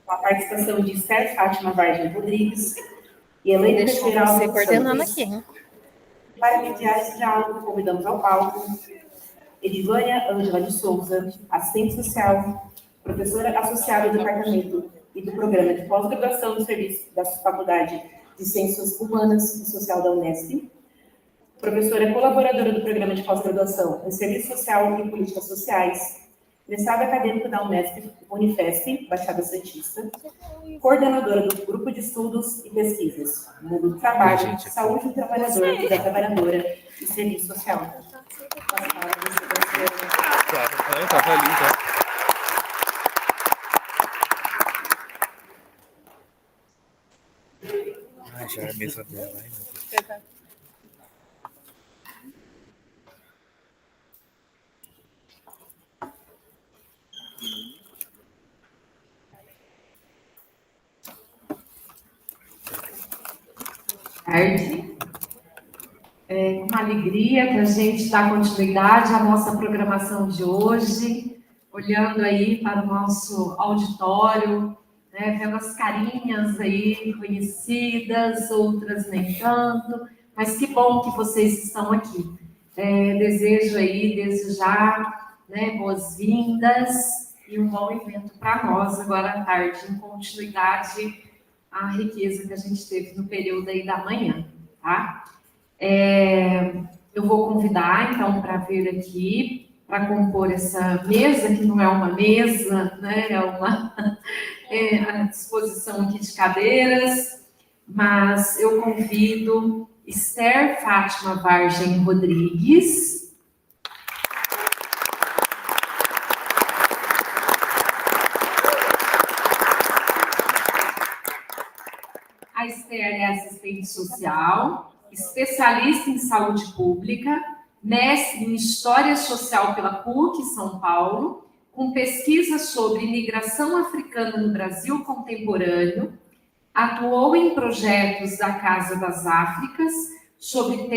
com a participação de Esther Fátima Vargem Rodrigues e Helena Teixeira Alves coordenando Santos. aqui, hein? Para mediar esse diálogo, convidamos ao palco Edivânia Ângela de Souza, assistente social, professora associada do Departamento e do Programa de Pós-Graduação do Serviço da Faculdade de Ciências Humanas e Social da Unesp, professora colaboradora do Programa de Pós-Graduação em Serviço Social e Políticas Sociais, mestrado acadêmico da Unesp, Unifesp, Baixada Santista, coordenadora do Grupo de Estudos e Pesquisas, Mundo do Trabalho, Saúde do Trabalhador e da Trabalhadora e Serviço Social. Estava ali, tá? Ah, já é a mesa dela, hein, meu Deus. Tarde. É com alegria que a gente dá continuidade à nossa programação de hoje, olhando aí para o nosso auditório, né, vendo as carinhas aí conhecidas, outras nem tanto, mas que bom que vocês estão aqui. Desejo aí, desde já, né, boas-vindas e um bom evento para nós agora à tarde, em continuidade à riqueza que a gente teve no período aí da manhã, tá? Eu vou convidar, então, para vir aqui, para compor essa mesa, que não é uma mesa, né, é uma a disposição aqui de cadeiras, mas eu convido Esther Fátima Vargem Rodrigues. A Esther é assistente social, especialista em saúde pública, mestre em História Social pela PUC São Paulo, com pesquisa sobre imigração africana no Brasil contemporâneo, atuou em projetos da Casa das Áfricas, sobre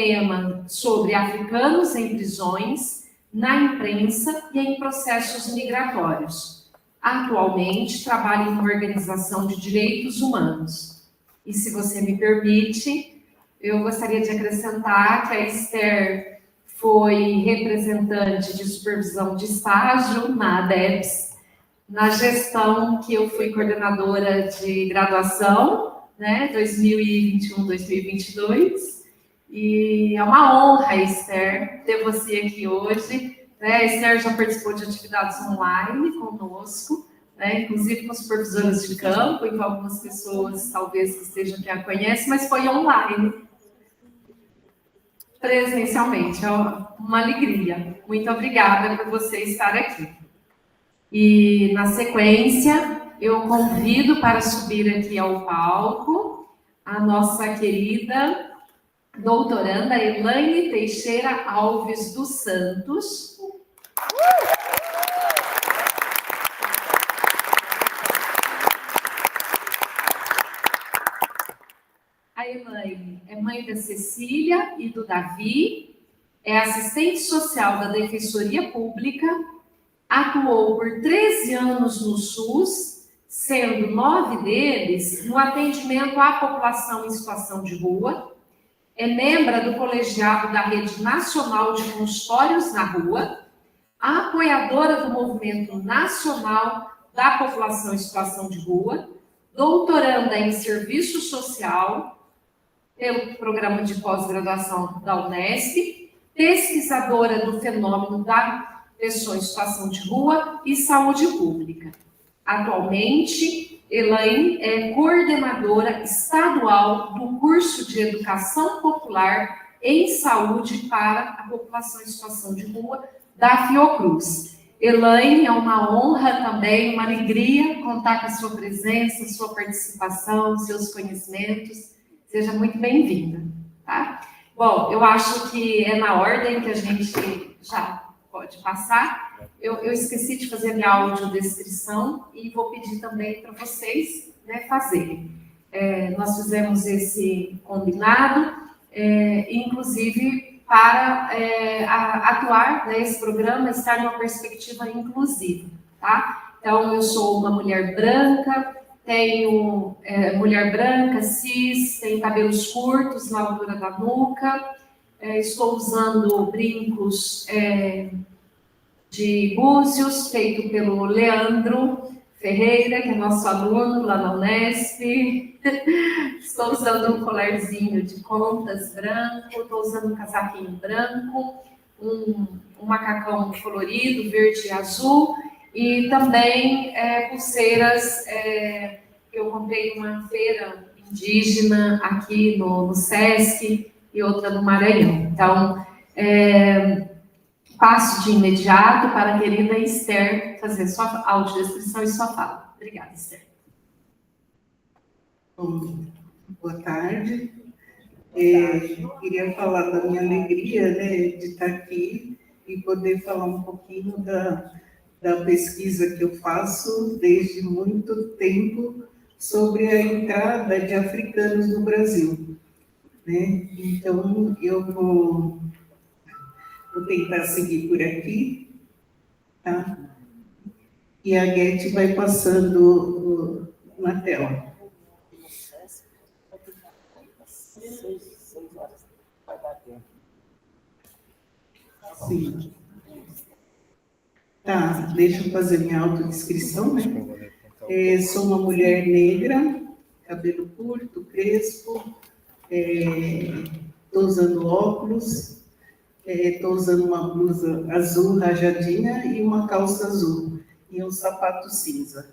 africanos em prisões, na imprensa e em processos migratórios. Atualmente, trabalha em uma organização de direitos humanos. E, se você me permite, eu gostaria de acrescentar que a Esther foi representante de supervisão de estágio na ADEPS, na gestão que eu fui coordenadora de graduação, né, 2021-2022, e é uma honra, Esther, ter você aqui hoje, né? A Esther já participou de atividades online conosco, né, inclusive com supervisoras de campo, então algumas pessoas talvez que estejam aqui a conhecem, mas foi online, presencialmente, é uma alegria. Muito obrigada por você estar aqui. E, na sequência, eu convido para subir aqui ao palco a nossa querida doutoranda Elaine Teixeira Alves dos Santos. A Elaine é mãe da Cecília e do Davi, é assistente social da Defensoria Pública, atuou por 13 anos no SUS, sendo 9 deles no atendimento à população em situação de rua, é membro do colegiado da Rede Nacional de Consultórios na Rua, apoiadora do Movimento Nacional da População em Situação de Rua, doutoranda em Serviço Social pelo Programa de Pós-Graduação da Unesp, pesquisadora do fenômeno da pessoa em situação de rua e saúde pública. Atualmente, Elaine é coordenadora estadual do curso de Educação Popular em Saúde para a População em Situação de Rua da Fiocruz. Elaine, é uma honra também, uma alegria contar com a sua presença, sua participação, seus conhecimentos. Seja muito bem-vinda, tá? Bom, eu acho que é na ordem que a gente já pode passar. Eu esqueci de fazer a minha audiodescrição e vou pedir também para vocês, né, fazerem. Nós fizemos esse combinado, inclusive para atuar nesse programa, estar numa perspectiva inclusiva, tá? Então, eu sou uma mulher branca, tenho mulher branca, cis, tenho cabelos curtos na altura da nuca, estou usando brincos de búzios, feito pelo Leandro Ferreira, que é nosso aluno lá na Unesp. Estou usando um colarzinho de contas branco, estou usando um casaquinho branco, um macacão colorido, verde e azul, e também pulseiras que eu comprei numa feira indígena aqui no Sesc e outra no Maranhão. Então, passo de imediato para a querida Esther fazer sua audiodescrição e sua fala. Obrigada, Esther. Bom, boa tarde. Queria falar da minha alegria, né, de estar aqui e poder falar um pouquinho da pesquisa que eu faço desde muito tempo sobre a entrada de africanos no Brasil, né? Então, eu vou tentar seguir por aqui, tá? E a Guete vai passando na tela. Sim. Tá, deixa eu fazer minha autodescrição, né? Sou uma mulher negra, cabelo curto, crespo, estou usando óculos, estou usando uma blusa azul rajadinha e uma calça azul e um sapato cinza.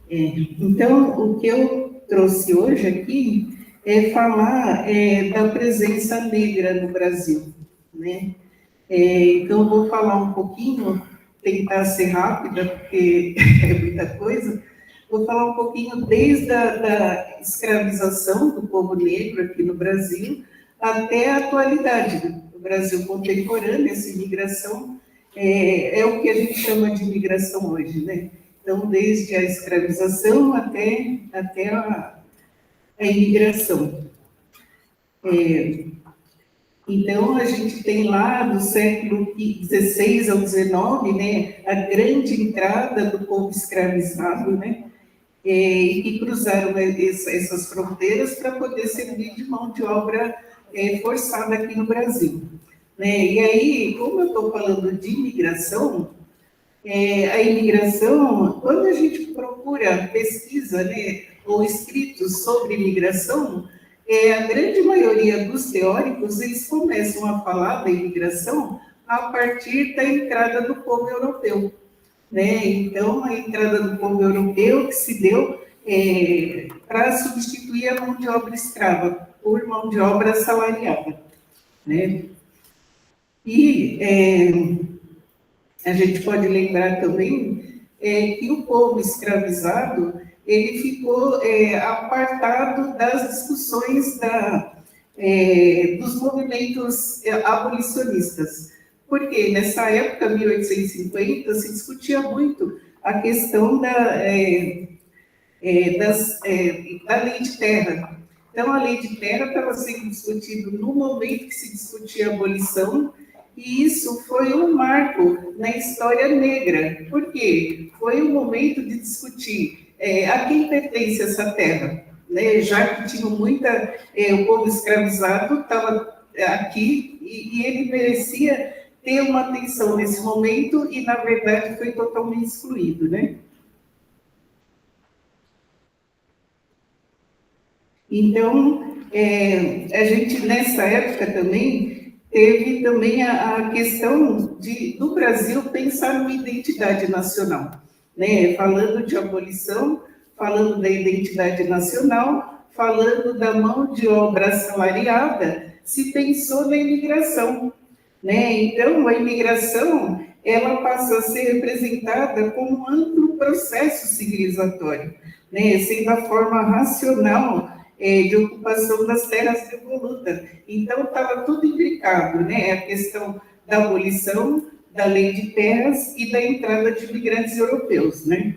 Então, o que eu trouxe hoje aqui é falar da presença negra no Brasil, né? Então, eu vou falar um pouquinho, tentar ser rápida, porque é muita coisa. Vou falar um pouquinho desde a escravização do povo negro aqui no Brasil até a atualidade do Brasil contemporâneo. Essa imigração é o que a gente chama de imigração hoje, né? Então, desde a escravização até a imigração. Então, a gente tem lá do século XVI ao XIX, né, a grande entrada do povo escravizado, né, e cruzaram essas fronteiras para poder servir de mão de obra forçada aqui no Brasil, né? E aí, como eu estou falando de imigração, a imigração, quando a gente procura pesquisa, né, ou escritos sobre imigração, a grande maioria dos teóricos, eles começam a falar da imigração a partir da entrada do povo europeu, né? Então, a entrada do povo europeu que se deu para substituir a mão de obra escrava por mão de obra assalariada, né? E a gente pode lembrar também que o povo escravizado ele ficou apartado das discussões dos movimentos abolicionistas. Porque nessa época, 1850, se discutia muito a questão da lei de terra. Então, a lei de terra estava sendo discutida no momento que se discutia a abolição, e isso foi um marco na história negra. Por quê? Foi um momento de discutir a quem pertence essa terra, né? Já que tinha o povo escravizado estava aqui e ele merecia ter uma atenção nesse momento e, na verdade, foi totalmente excluído, né? Então, a gente, nessa época também, teve também a questão do Brasil pensar numa identidade nacional, né? Falando de abolição, falando da identidade nacional, falando da mão de obra assalariada, se pensou na imigração, né? Então, a imigração, ela passa a ser representada como um amplo processo civilizatório, né? Sendo a forma racional de ocupação das terras devolutas. Então, estava tudo imbricado, né? A questão da abolição, da lei de terras e da entrada de imigrantes europeus, né?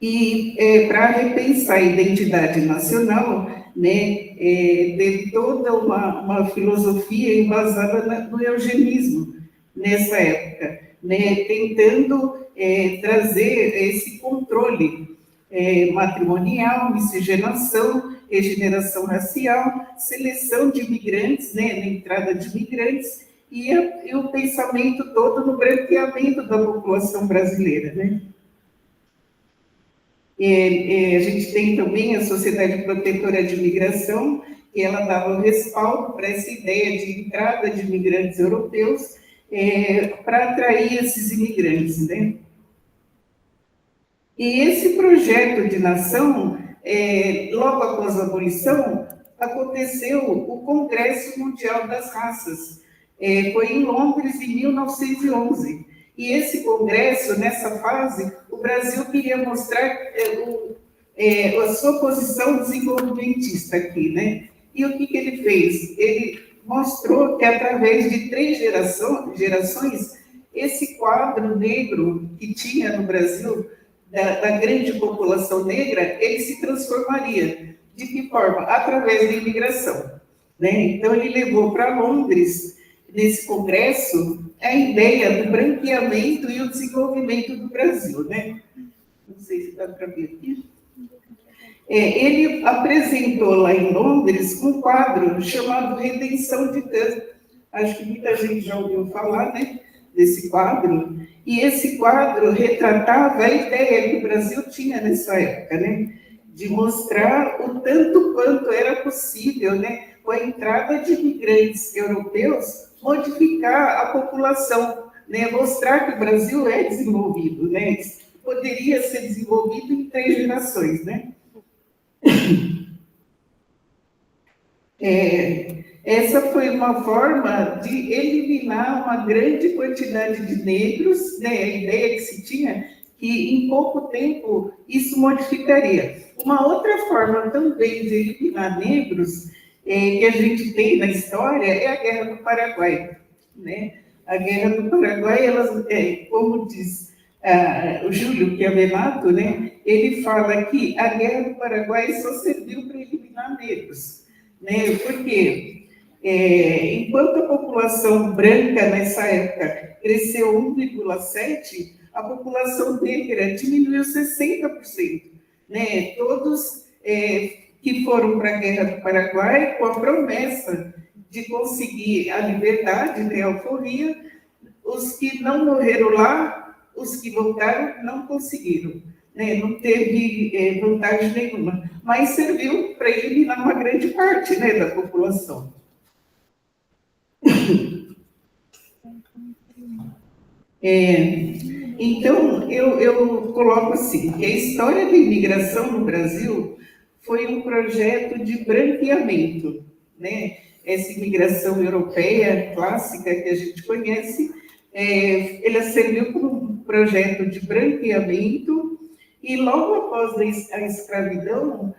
E para repensar a identidade nacional, né, teve toda uma filosofia embasada no eugenismo nessa época, né, tentando trazer esse controle matrimonial, miscigenação, regeneração racial, seleção de imigrantes, né, na entrada de imigrantes, e o pensamento todo no branqueamento da população brasileira, né? A gente tem também a Sociedade Protetora de Imigração, que ela dava respaldo para essa ideia de entrada de imigrantes europeus para atrair esses imigrantes, né? E esse projeto de nação, logo após a abolição, aconteceu o Congresso Mundial das Raças. Foi em Londres, em 1911. E esse congresso, nessa fase, o Brasil queria mostrar a sua posição desenvolvimentista aqui, né? E o que ele fez? Ele mostrou que, através de 3 gerações, esse quadro negro que tinha no Brasil, da grande população negra, ele se transformaria. De que forma? Através da imigração, né? Então, ele levou para Londres, nesse congresso, a ideia do branqueamento e o desenvolvimento do Brasil, né? Não sei se dá para ver aqui. Ele apresentou lá em Londres um quadro chamado Redenção de Cã. Acho que muita gente já ouviu falar, né, desse quadro. E esse quadro retratava a ideia que o Brasil tinha nessa época, né, de mostrar o tanto quanto era possível, né, com a entrada de imigrantes europeus, modificar a população, né, mostrar que o Brasil é desenvolvido, né, poderia ser desenvolvido em 3 gerações, né. Essa foi uma forma de eliminar uma grande quantidade de negros, né, a ideia que se tinha que em pouco tempo isso modificaria. Uma outra forma também de eliminar negros que a gente tem na história é a Guerra do Paraguai, né? A Guerra do Paraguai, como diz o Júlio Chiavenato, né? Ele fala que a Guerra do Paraguai só serviu para eliminar negros, né? Porque enquanto a população branca nessa época cresceu 1,7%, a população negra diminuiu 60%, né? Todos que foram para a Guerra do Paraguai com a promessa de conseguir a liberdade, né, a alforria. Os que não morreram lá, os que voltaram, não conseguiram, né? Não teve vantagem nenhuma, mas serviu para eliminar uma grande parte, né, da população. Então, eu coloco assim, que a história da imigração no Brasil foi um projeto de branqueamento, né? Essa imigração europeia clássica que a gente conhece, ela serviu como um projeto de branqueamento, e logo após a escravidão,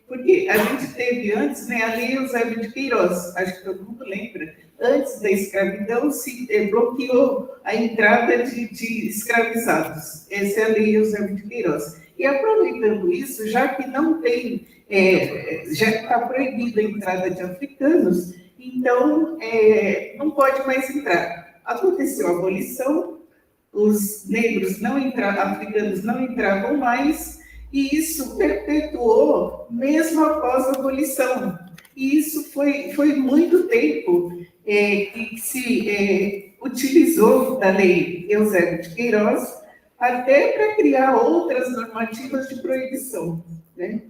porque a gente teve antes, né, a Lei Eusébio de Queiroz, acho que todo mundo lembra, antes da escravidão se bloqueou a entrada de escravizados. Essa é a Lei Eusébio de Queiroz. E aproveitando isso, já que não tem, já está proibida a entrada de africanos, então não pode mais entrar. Aconteceu a abolição, os negros africanos não entravam mais, e isso perpetuou mesmo após a abolição. E isso foi muito tempo que se utilizou da Lei Eusébio de Queiroz, até para criar outras normativas de proibição, né?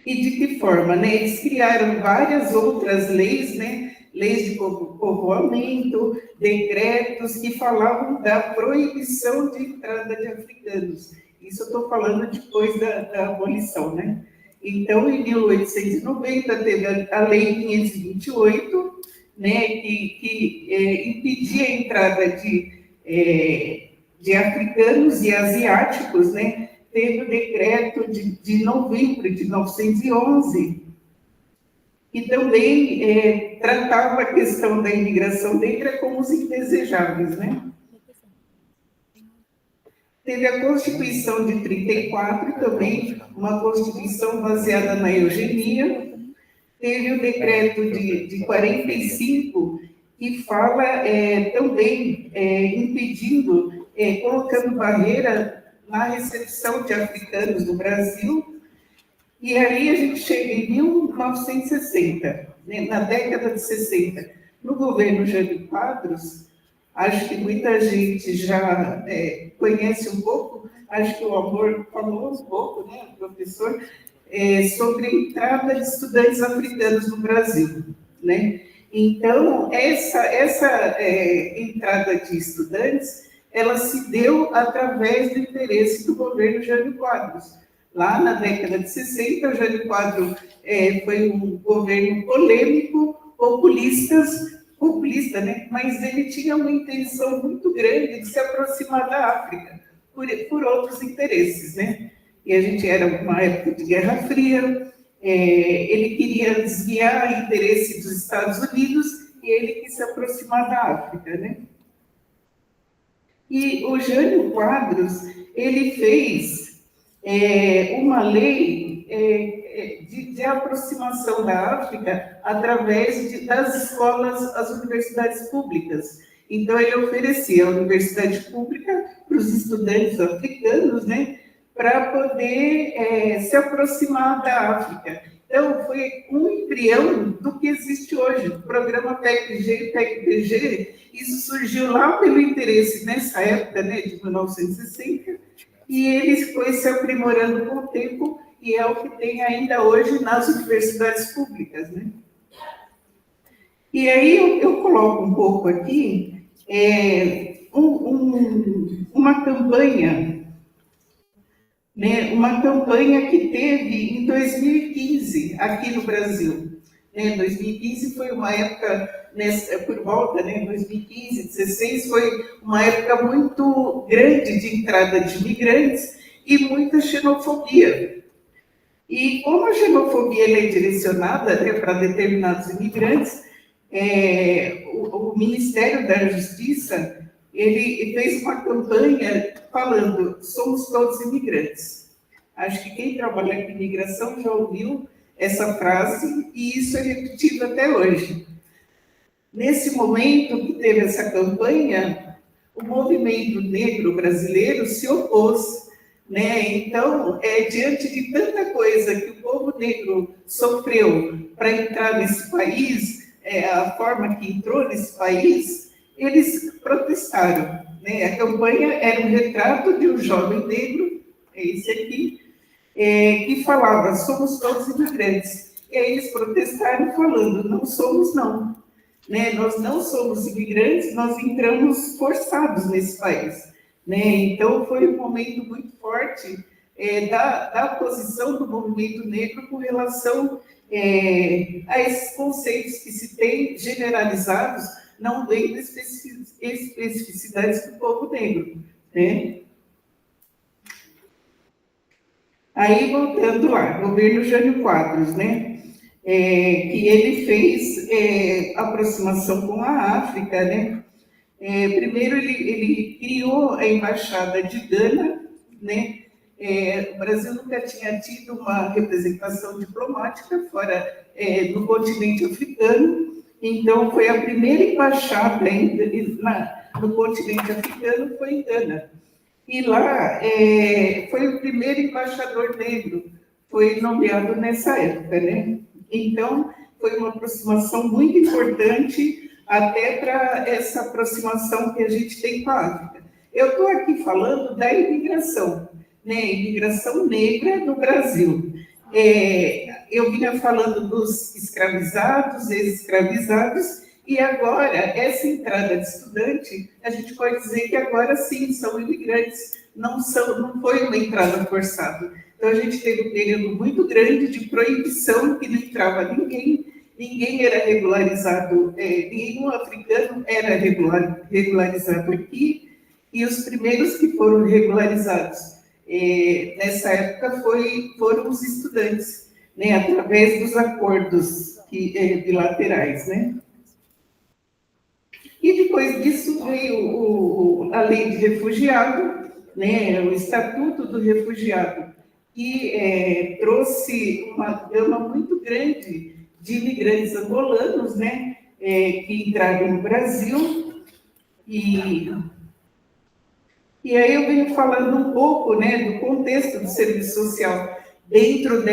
E de que forma, né? Eles criaram várias outras leis, né? Leis de povoamento, decretos que falavam da proibição de entrada de africanos. Isso eu estou falando depois da abolição, né? Então, em 1890, teve a Lei 528, né, que impedia a entrada de africanos e asiáticos, né? Teve o decreto de novembro de 1911, que também tratava a questão da imigração negra como os indesejáveis, né? Teve a Constituição de 34, também uma Constituição baseada na eugenia. Teve o decreto de 45, que fala também impedindo, colocando barreira na recepção de africanos no Brasil. E aí a gente chega em 1960, né, na década de 60, no governo Jânio Quadros. Acho que muita gente já conhece um pouco, acho que o Amor falou um pouco, né, o professor, sobre a entrada de estudantes africanos no Brasil, né? Então, essa entrada de estudantes, ela se deu através do interesse do governo Jânio Quadros. Lá na década de 60, o Jânio Quadros foi um governo polêmico, populista, né? Mas ele tinha uma intenção muito grande de se aproximar da África, por outros interesses, né? E a gente era uma época de Guerra Fria, ele queria desviar o interesse dos Estados Unidos e ele quis se aproximar da África, né? E o Jânio Quadros, ele fez uma lei de aproximação da África através das escolas, as universidades públicas. Então, ele oferecia a universidade pública para os estudantes africanos, né, para poder se aproximar da África. Então, foi um embrião do que existe hoje, o programa PEC-G e PEC-PG. Isso surgiu lá pelo interesse, nessa época, né, de 1960, e ele foi se aprimorando com o tempo, e é o que tem ainda hoje nas universidades públicas, né? E aí eu coloco um pouco aqui uma campanha, né? Uma campanha que teve em 2015 aqui no Brasil. 2015 foi uma época, por volta, 2015, 2016, foi uma época muito grande de entrada de imigrantes e muita xenofobia. E como a xenofobia é direcionada para determinados imigrantes, o Ministério da Justiça ele fez uma campanha falando: somos todos imigrantes. Acho que quem trabalha com imigração já ouviu essa frase, e isso é repetido até hoje. Nesse momento que teve essa campanha, o movimento negro brasileiro se opôs, né? Então, diante de tanta coisa que o povo negro sofreu para entrar nesse país, a forma que entrou nesse país, eles protestaram, né? A campanha era um retrato de um jovem negro, esse aqui, que falava: somos todos imigrantes. E aí eles protestaram falando: não somos não, né? Nós não somos imigrantes, nós entramos forçados nesse país, né? Então foi um momento muito forte da posição do movimento negro com relação a esses conceitos que se tem generalizados, não vendo especificidades do povo negro, né? Aí, voltando lá, governo Jânio Quadros, né? Que ele fez aproximação com a África, né? Primeiro, ele criou a Embaixada de Gana, né? O Brasil nunca tinha tido uma representação diplomática fora do continente africano, então foi a primeira embaixada no continente africano, foi em Gana. E lá foi o primeiro embaixador negro, foi nomeado nessa época, né? Então, foi uma aproximação muito importante até para essa aproximação que a gente tem com a África. Eu estou aqui falando da imigração, né? Imigração negra no Brasil. Eu vinha falando dos escravizados, ex-escravizados, e agora, essa entrada de estudante, a gente pode dizer que agora sim, são imigrantes, não foi uma entrada forçada. Então, a gente teve um período muito grande de proibição, que não entrava ninguém era regularizado, nenhum africano era regularizado aqui, e os primeiros que foram regularizados nessa época foram os estudantes, né, através dos acordos bilaterais, né? E depois disso veio a lei de refugiado, né, o Estatuto do Refugiado, que trouxe uma gama muito grande de imigrantes angolanos, né, que entraram no Brasil, e aí eu venho falando um pouco, né, do contexto do serviço social dentro da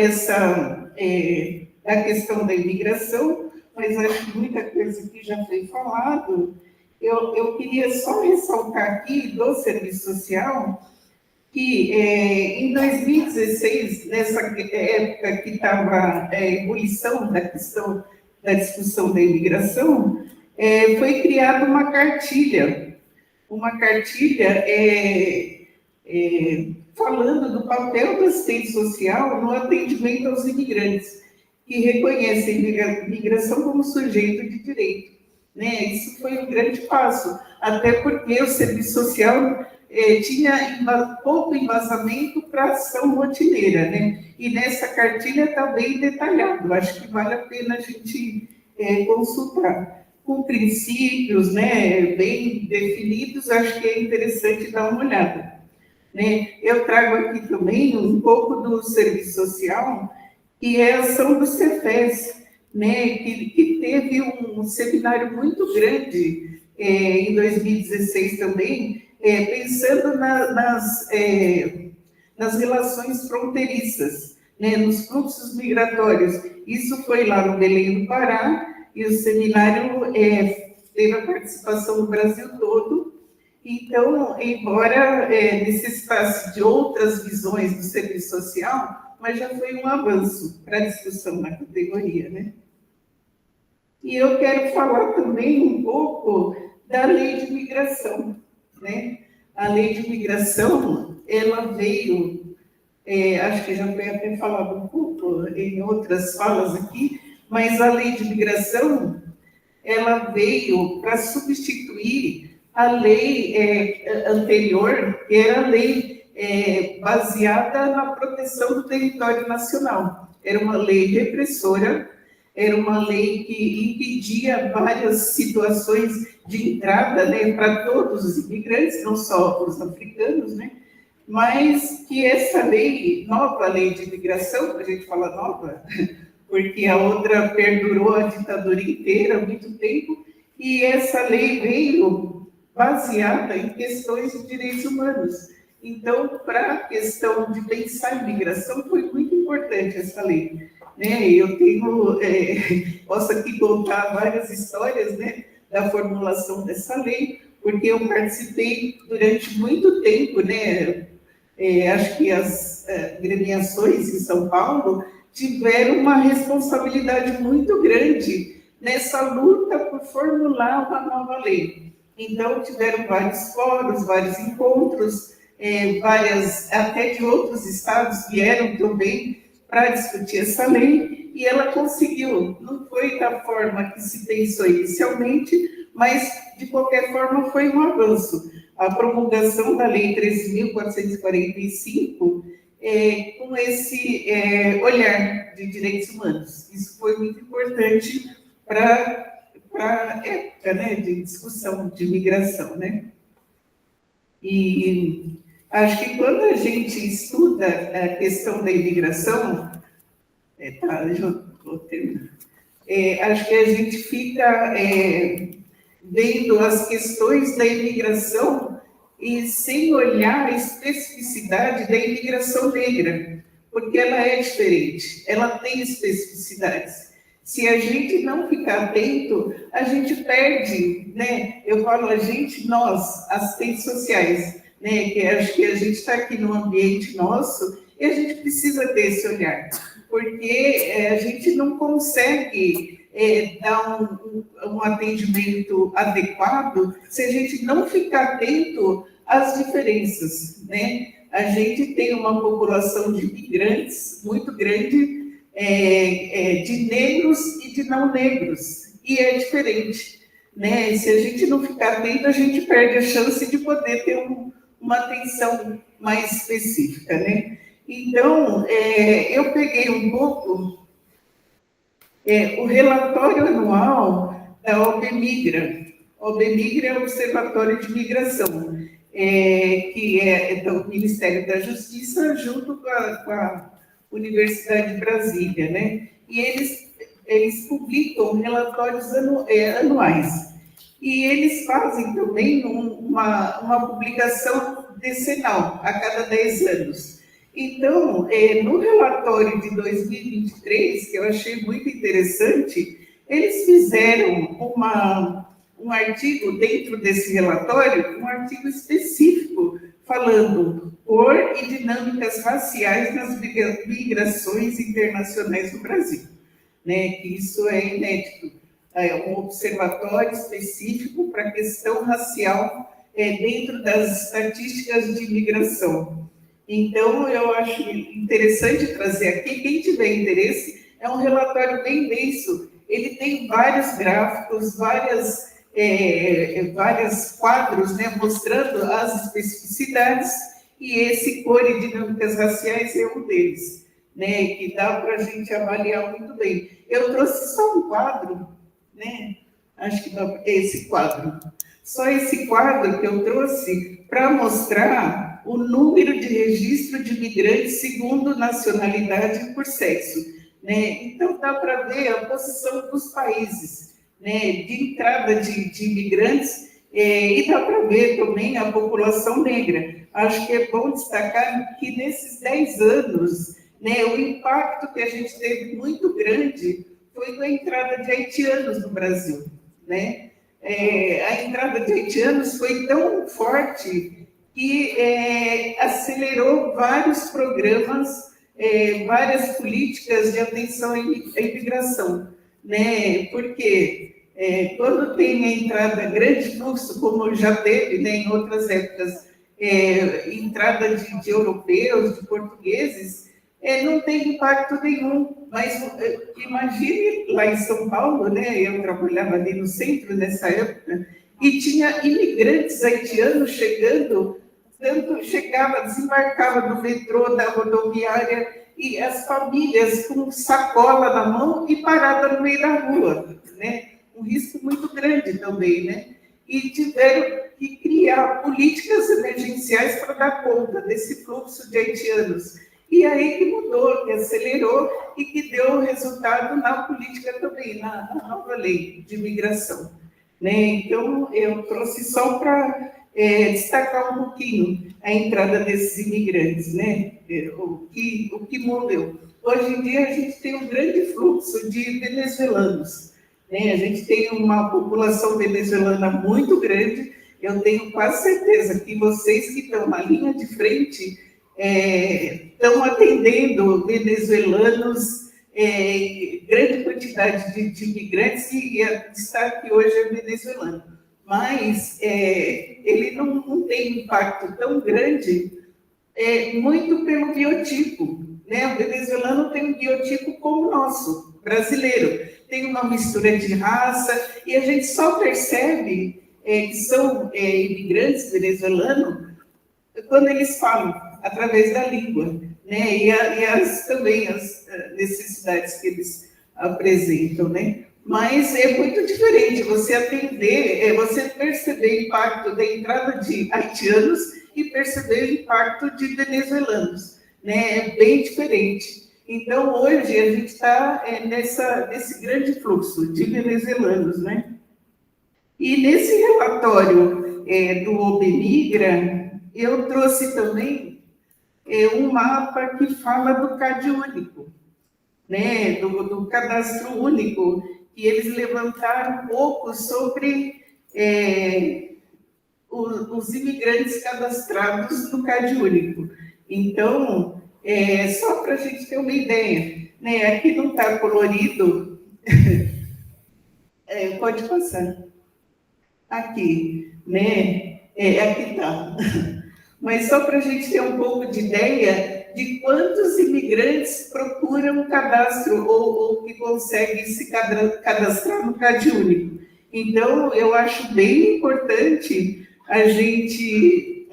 questão da imigração, mas acho que muita coisa que já foi falado. Eu queria só ressaltar aqui do serviço social que em 2016, nessa época que estava a ebulição da questão da discussão da imigração, foi criada uma cartilha falando do papel do assistente social no atendimento aos imigrantes, que reconhece a imigração como sujeito de direito. Né? Isso foi um grande passo, até porque o serviço social tinha pouco embasamento para ação rotineira, né? E nessa cartilha está bem detalhado, acho que vale a pena a gente consultar. Com princípios, né, bem definidos, acho que é interessante dar uma olhada. Né? Eu trago aqui também um pouco do serviço social, que é a ação do Cefes, né, que teve um seminário muito grande em 2016 também, pensando nas relações fronteiriças, né, nos fluxos migratórios. Isso foi lá no Belém do Pará, e o seminário teve a participação do Brasil todo. Então, embora necessitasse de outras visões do serviço social, mas já foi um avanço para a discussão na categoria, né? E eu quero falar também um pouco da lei de migração, né? A lei de migração, ela veio, acho que já foi até falado um pouco em outras falas aqui, mas a lei de migração, ela veio para substituir a lei anterior, que era a lei baseada na proteção do território nacional. Era uma lei repressora, era uma lei que impedia várias situações de entrada, né, para todos os imigrantes, não só os africanos, né, mas que essa lei, nova lei de imigração, a gente fala nova, porque a outra perdurou a ditadura inteira há muito tempo, e essa lei veio baseada em questões de direitos humanos. Então, para a questão de pensar em migração, foi muito importante essa lei. Né? Eu posso aqui contar várias histórias, né, da formulação dessa lei, porque eu participei durante muito tempo, né? Acho que as gremiações em São Paulo tiveram uma responsabilidade muito grande nessa luta por formular uma nova lei. Então, tiveram vários fóruns, vários encontros, até de outros estados vieram também para discutir essa lei, e ela conseguiu. Não foi da forma que se pensou inicialmente, mas, de qualquer forma, foi um avanço. A promulgação da Lei 13.445, com esse olhar de direitos humanos. Isso foi muito importante para a época, né, de discussão de migração, né? E acho que quando a gente estuda a questão da imigração, acho que a gente fica vendo as questões da imigração e sem olhar a especificidade da imigração negra, porque ela é diferente, ela tem especificidades. Se a gente não ficar atento, a gente perde, né? Eu falo a gente, nós, assistentes sociais, né? Que acho que a gente está aqui no ambiente nosso e a gente precisa ter esse olhar, porque a gente não consegue dar um atendimento adequado se a gente não ficar atento às diferenças, né? A gente tem uma população de imigrantes muito grande, de negros e de não negros, e é diferente, né? Se a gente não ficar atento, a gente perde a chance de poder ter uma atenção mais específica, né? Então, eu peguei um pouco o relatório anual da OBMigra. OBMigra é o Observatório de Migração, que é do Ministério da Justiça, junto com a Universidade de Brasília, né? E eles eles publicam relatórios anuais. E eles fazem também uma publicação decenal, a cada 10 anos. Então, no relatório de 2023, que eu achei muito interessante, eles fizeram um artigo dentro desse relatório, um artigo específico, falando cor e dinâmicas raciais nas migrações internacionais do Brasil, né? Que isso é inédito. É um observatório específico para a questão racial dentro das estatísticas de imigração. Então, eu acho interessante trazer aqui, quem tiver interesse, é um relatório bem denso, ele tem vários gráficos, vários quadros, né, mostrando as especificidades, e esse cor e dinâmicas raciais é um deles, né, que dá para a gente avaliar muito bem. Eu trouxe só um quadro, né, acho que dá esse quadro, só esse quadro que eu trouxe para mostrar o número de registro de imigrantes segundo nacionalidade por sexo, né? Então, dá para ver a posição dos países, né, de entrada de imigrantes, e dá para ver também a população negra. Acho que é bom destacar que nesses 10 anos, né, o impacto que a gente teve muito grande foi com a entrada de haitianos no Brasil, né? A entrada de haitianos foi tão forte que acelerou vários programas, várias políticas de atenção à imigração, né? Porque quando tem a entrada, grande fluxo, como já teve, né, em outras épocas, entrada de europeus, de portugueses, não tem impacto nenhum. Mas imagine lá em São Paulo, né, eu trabalhava ali no centro nessa época, e tinha imigrantes haitianos chegando, desembarcava do metrô, da rodoviária, e as famílias com sacola na mão e parada no meio da rua, né? Um risco muito grande também, né? E tiveram que criar políticas emergenciais para dar conta desse fluxo de haitianos. E aí que mudou, que acelerou e que deu resultado na política também, na nova lei de imigração, né? Então, eu trouxe só para destacar um pouquinho a entrada desses imigrantes, né? O que mudou. Hoje em dia, a gente tem um grande fluxo de venezuelanos, né? A gente tem uma população venezuelana muito grande. Eu tenho quase certeza que vocês que estão na linha de frente estão atendendo venezuelanos, grande quantidade de imigrantes, e a destaque hoje é venezuelano. Mas ele não tem impacto tão grande, muito pelo biotipo, né? O venezuelano tem um biotipo como o nosso, brasileiro. Tem uma mistura de raça, e a gente só percebe que são imigrantes venezuelanos quando eles falam, através da língua, né? E também as necessidades que eles apresentam, né? Mas é muito diferente você atender, você perceber o impacto da entrada de haitianos e perceber o impacto de venezuelanos, né? É bem diferente. Então, hoje, a gente está nesse grande fluxo de venezuelanos, né? E nesse relatório do OBMigra, eu trouxe também um mapa que fala do CAD único, né? Do cadastro único, que eles levantaram um pouco sobre os imigrantes cadastrados no CAD único. Então, só para a gente ter uma ideia, né? Aqui não está colorido, pode passar. Aqui, né? Aqui está. Mas só para a gente ter um pouco de ideia de quantos imigrantes procuram cadastro ou que conseguem se cadastrar no CAD único. Então, eu acho bem importante a gente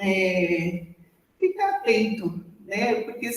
ficar atento, né? Porque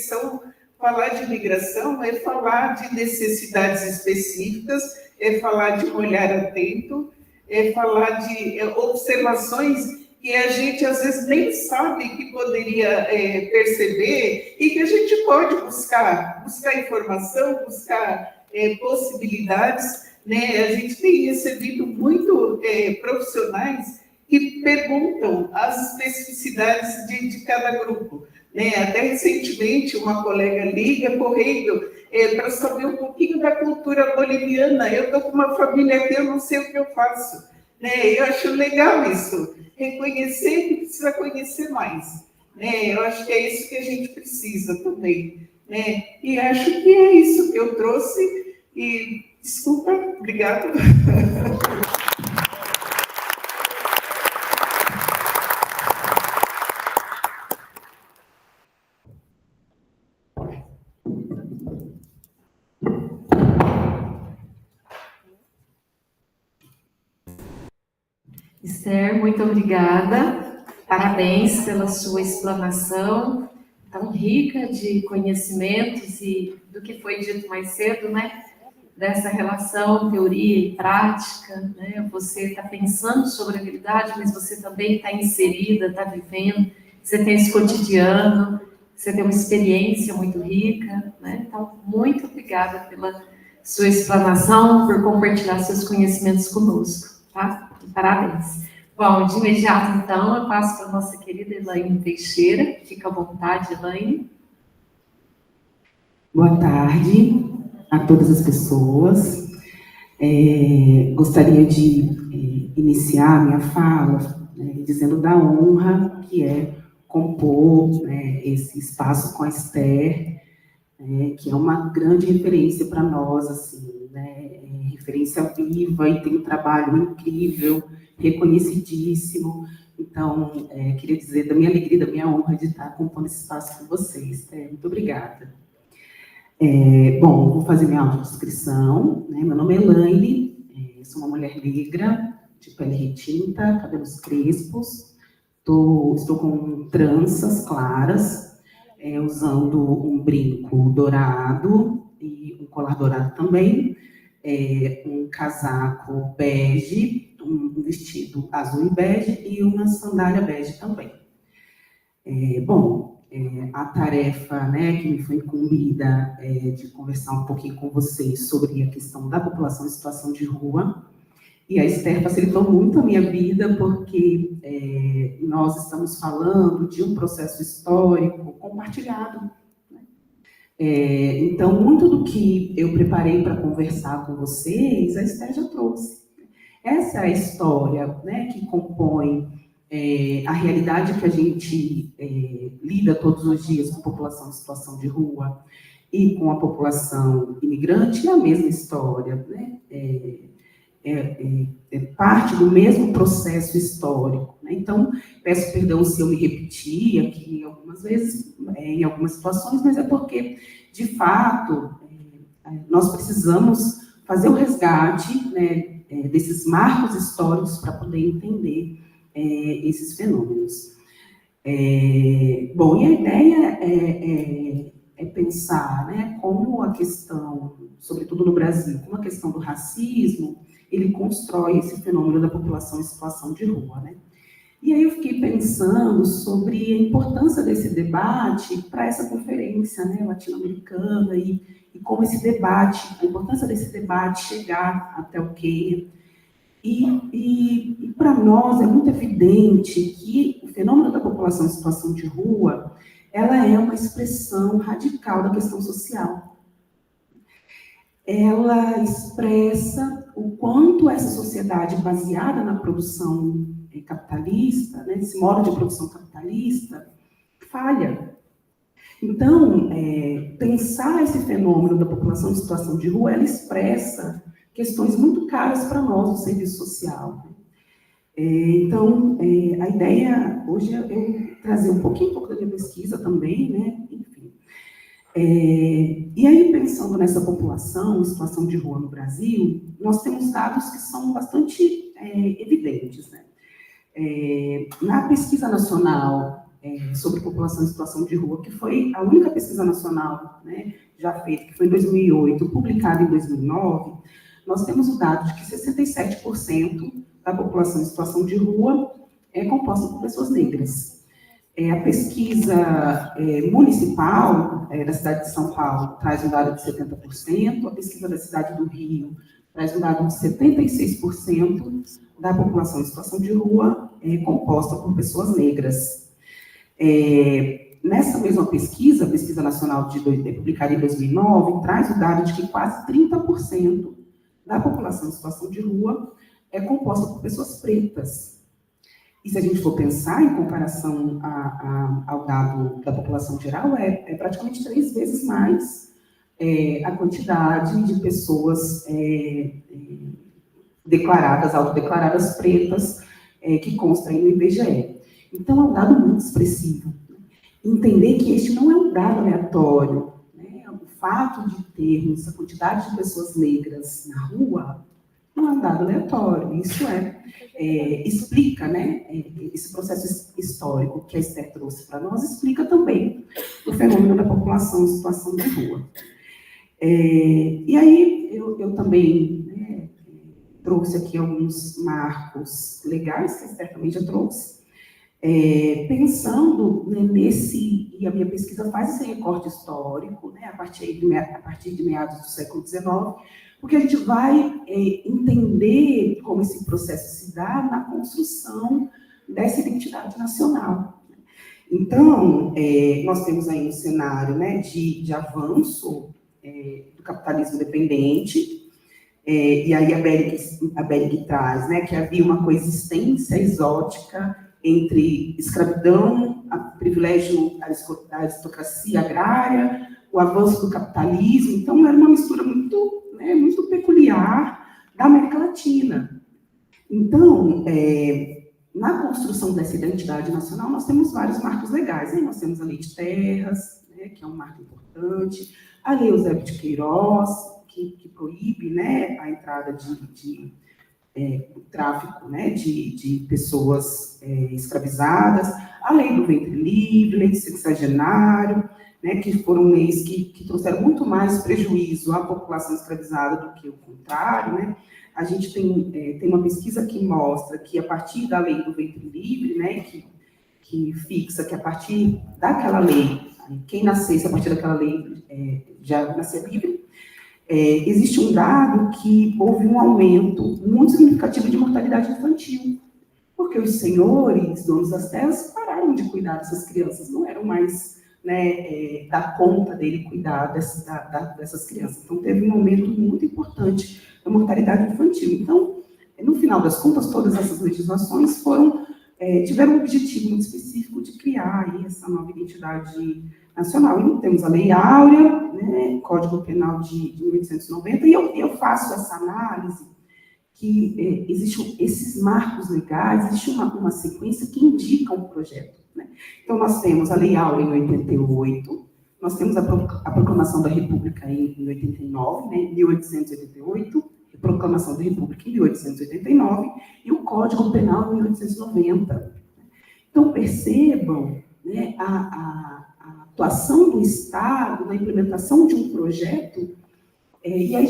falar de imigração é falar de necessidades específicas, é falar de um olhar atento, é falar de observações que a gente, às vezes, nem sabe que poderia perceber e que a gente pode buscar informação, buscar possibilidades, né? A gente tem recebido muito profissionais que perguntam as especificidades de cada grupo, né? Até recentemente, uma colega liga correndo para saber um pouquinho da cultura boliviana. Eu estou com uma família aqui, eu não sei o que eu faço, né? Eu acho legal isso, reconhecer que precisa conhecer mais, né? Eu acho que é isso que a gente precisa também, né? E acho que é isso que eu trouxe. E desculpa, obrigada. Esther, muito obrigada. Parabéns pela sua explanação tão rica de conhecimentos e do que foi dito mais cedo, né? Dessa relação teoria e prática, né? Você está pensando sobre a realidade, mas você também está inserida, está vivendo, você tem esse cotidiano, você tem uma experiência muito rica, né? Então, muito obrigada pela sua explanação, por compartilhar seus conhecimentos conosco, tá? Parabéns. Bom, de imediato, então, eu passo para a nossa querida Elaine Teixeira. Fica à vontade, Elaine. Boa tarde a todas as pessoas. Gostaria de iniciar minha fala dizendo da honra que é compor esse espaço com a Esther, que é uma grande referência para nós, assim, referência viva e tem um trabalho incrível, reconhecidíssimo. Então, queria dizer da minha alegria, da minha honra de estar compondo esse espaço com vocês. Muito obrigada. Bom, vou fazer minha autodescrição. Meu nome é Elaine, sou uma mulher negra, de pele retinta, cabelos crespos, estou com tranças claras, usando um brinco dourado e um colar dourado também, um casaco bege, um vestido azul e bege e uma sandália bege também. A tarefa que me foi incumbida de conversar um pouquinho com vocês sobre a questão da população em situação de rua. E a Esther facilitou muito a minha vida, porque nós estamos falando de um processo histórico compartilhado. Então, muito do que eu preparei para conversar com vocês, a Esther já trouxe. Essa é a história que compõe a realidade que a gente lida todos os dias com a população em situação de rua e com a população imigrante, é a mesma história, parte do mesmo processo histórico. Então, peço perdão se eu me repetir aqui algumas vezes, em algumas situações, mas é porque, de fato, nós precisamos fazer o resgate desses marcos históricos para poder entender esses fenômenos. E a ideia é pensar como a questão, sobretudo no Brasil, como a questão do racismo, ele constrói esse fenômeno da população em situação de rua. E aí eu fiquei pensando sobre a importância desse debate para essa conferência latino-americana e como esse debate, a importância desse debate chegar até o Quênia. E para nós é muito evidente que o fenômeno da população em situação de rua, ela é uma expressão radical da questão social. Ela expressa o quanto essa sociedade baseada na produção capitalista, esse modo de produção capitalista, falha. Então, pensar esse fenômeno da população em situação de rua, ela expressa questões muito caras para nós, o serviço social. Então, a ideia hoje é eu trazer um pouco da minha pesquisa também, enfim. E aí, pensando nessa população em situação de rua no Brasil, nós temos dados que são bastante evidentes. Na pesquisa nacional sobre população em situação de rua, que foi a única pesquisa nacional já feita, que foi em 2008, publicada em 2009, nós temos o dado de que 67% da população em situação de rua é composta por pessoas negras. A pesquisa municipal da cidade de São Paulo traz um dado de 70%, a pesquisa da cidade do Rio traz um dado de 76% da população em situação de rua composta por pessoas negras. Nessa mesma pesquisa, a pesquisa nacional publicada em 2009, traz o dado de que quase 30% da população em situação de rua é composta por pessoas pretas. E se a gente for pensar em comparação ao dado da população geral, é praticamente 3 vezes mais a quantidade de pessoas autodeclaradas pretas que consta aí no IBGE. Então, é um dado muito expressivo. Entender que este não é um dado aleatório, né? O fato de termos a quantidade de pessoas negras na rua não é um dado aleatório, isso explica, né, esse processo histórico que a Esther trouxe para nós, explica também o fenômeno da população em situação de rua. E aí, eu também trouxe aqui alguns marcos legais, que a Esther também já trouxe, pensando nesse, e a minha pesquisa faz esse recorte histórico, né, a partir de meados do século XIX, porque a gente vai entender como esse processo se dá na construção dessa identidade nacional. Então, nós temos aí um cenário, né, de avanço do capitalismo dependente, e aí a Belling traz, né, que havia uma coexistência exótica entre escravidão, privilégio da aristocracia agrária, o avanço do capitalismo. Então, era uma mistura muito peculiar da América Latina. Então, na construção dessa identidade nacional, nós temos vários marcos legais, né? Nós temos a Lei de Terras, né, que é um marco importante, a Lei Eusébio de Queiroz, que proíbe, né, a entrada o tráfico, né, de pessoas escravizadas, a Lei do Ventre Livre, Lei do Sexagenário, né, que foram leis que trouxeram muito mais prejuízo à população escravizada do que o contrário, né? A gente tem uma pesquisa que mostra que, a partir da Lei do Ventre Livre, né, que fixa que, a partir daquela lei, quem nascesse a partir daquela lei já nascia livre, existe um dado que houve um aumento muito significativo de mortalidade infantil, porque os senhores, donos das terras, pararam de cuidar dessas crianças, não eram mais, né, dar conta dele cuidar dessas crianças. Então, teve um aumento muito importante da mortalidade infantil. Então, no final das contas, todas essas legislações tiveram um objetivo muito específico de criar aí essa nova identidade nacional. E temos a Lei Áurea, né, Código Penal de 1890, e eu faço essa análise que existem esses marcos legais, existe uma sequência que indica um projeto, né? Então, nós temos a Lei Áurea em 88, nós temos a Proclamação da República em 89, né, 1888, a Proclamação da República em 1889, e o Código Penal em 1890. Então, percebam, né, a atuação do Estado na implementação de um projeto, e a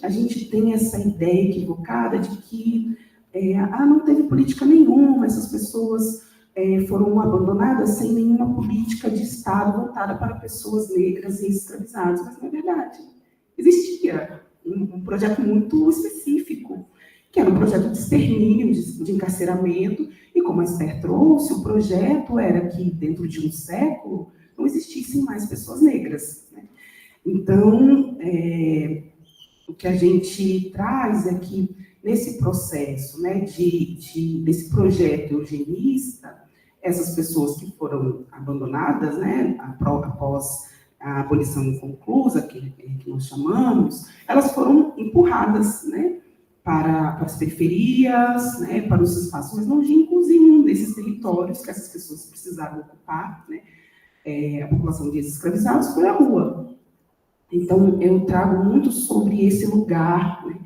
gente tem essa ideia equivocada de que não teve política nenhuma, essas pessoas foram abandonadas sem nenhuma política de Estado voltada para pessoas negras e escravizadas, mas não é verdade. Existia um projeto muito específico, que era um projeto de extermínio, de encarceramento, e como a Esther trouxe, o projeto era que, dentro de um século, não existissem mais pessoas negras, né? Então, o que a gente traz é que, nesse processo, né, desse projeto eugenista, essas pessoas que foram abandonadas, né, após a abolição inconclusa, que nós chamamos, elas foram empurradas, né, para as periferias, né, para os espaços mais longínquos, e um desses territórios que essas pessoas precisavam ocupar, né, a população de escravizados, foi a rua. Então, eu trago muito sobre esse lugar, né,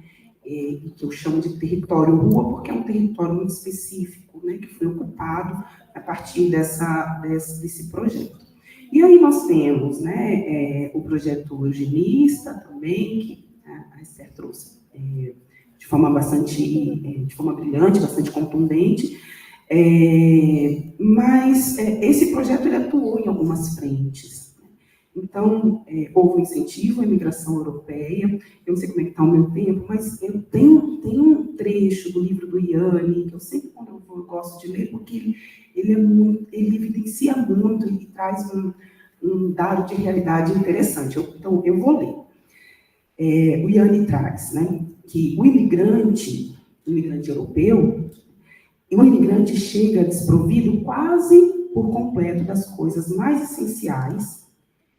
que eu chamo de território rua, porque é um território muito específico, né, que foi ocupado a partir desse projeto. E aí nós temos, né, o projeto eugenista também, que a Esther trouxe de forma brilhante, bastante contundente, Mas esse projeto ele atuou em algumas frentes. Então, houve um incentivo à imigração europeia. Eu não sei como é que está o meu tempo, mas eu tenho um trecho do livro do Yanni, que eu sempre, quando eu vou, eu gosto de ler, porque ele evidencia muito e traz um dado de realidade interessante. Então, eu vou ler. O Yanni traz, né, que o imigrante europeu, o imigrante chega desprovido quase por completo das coisas mais essenciais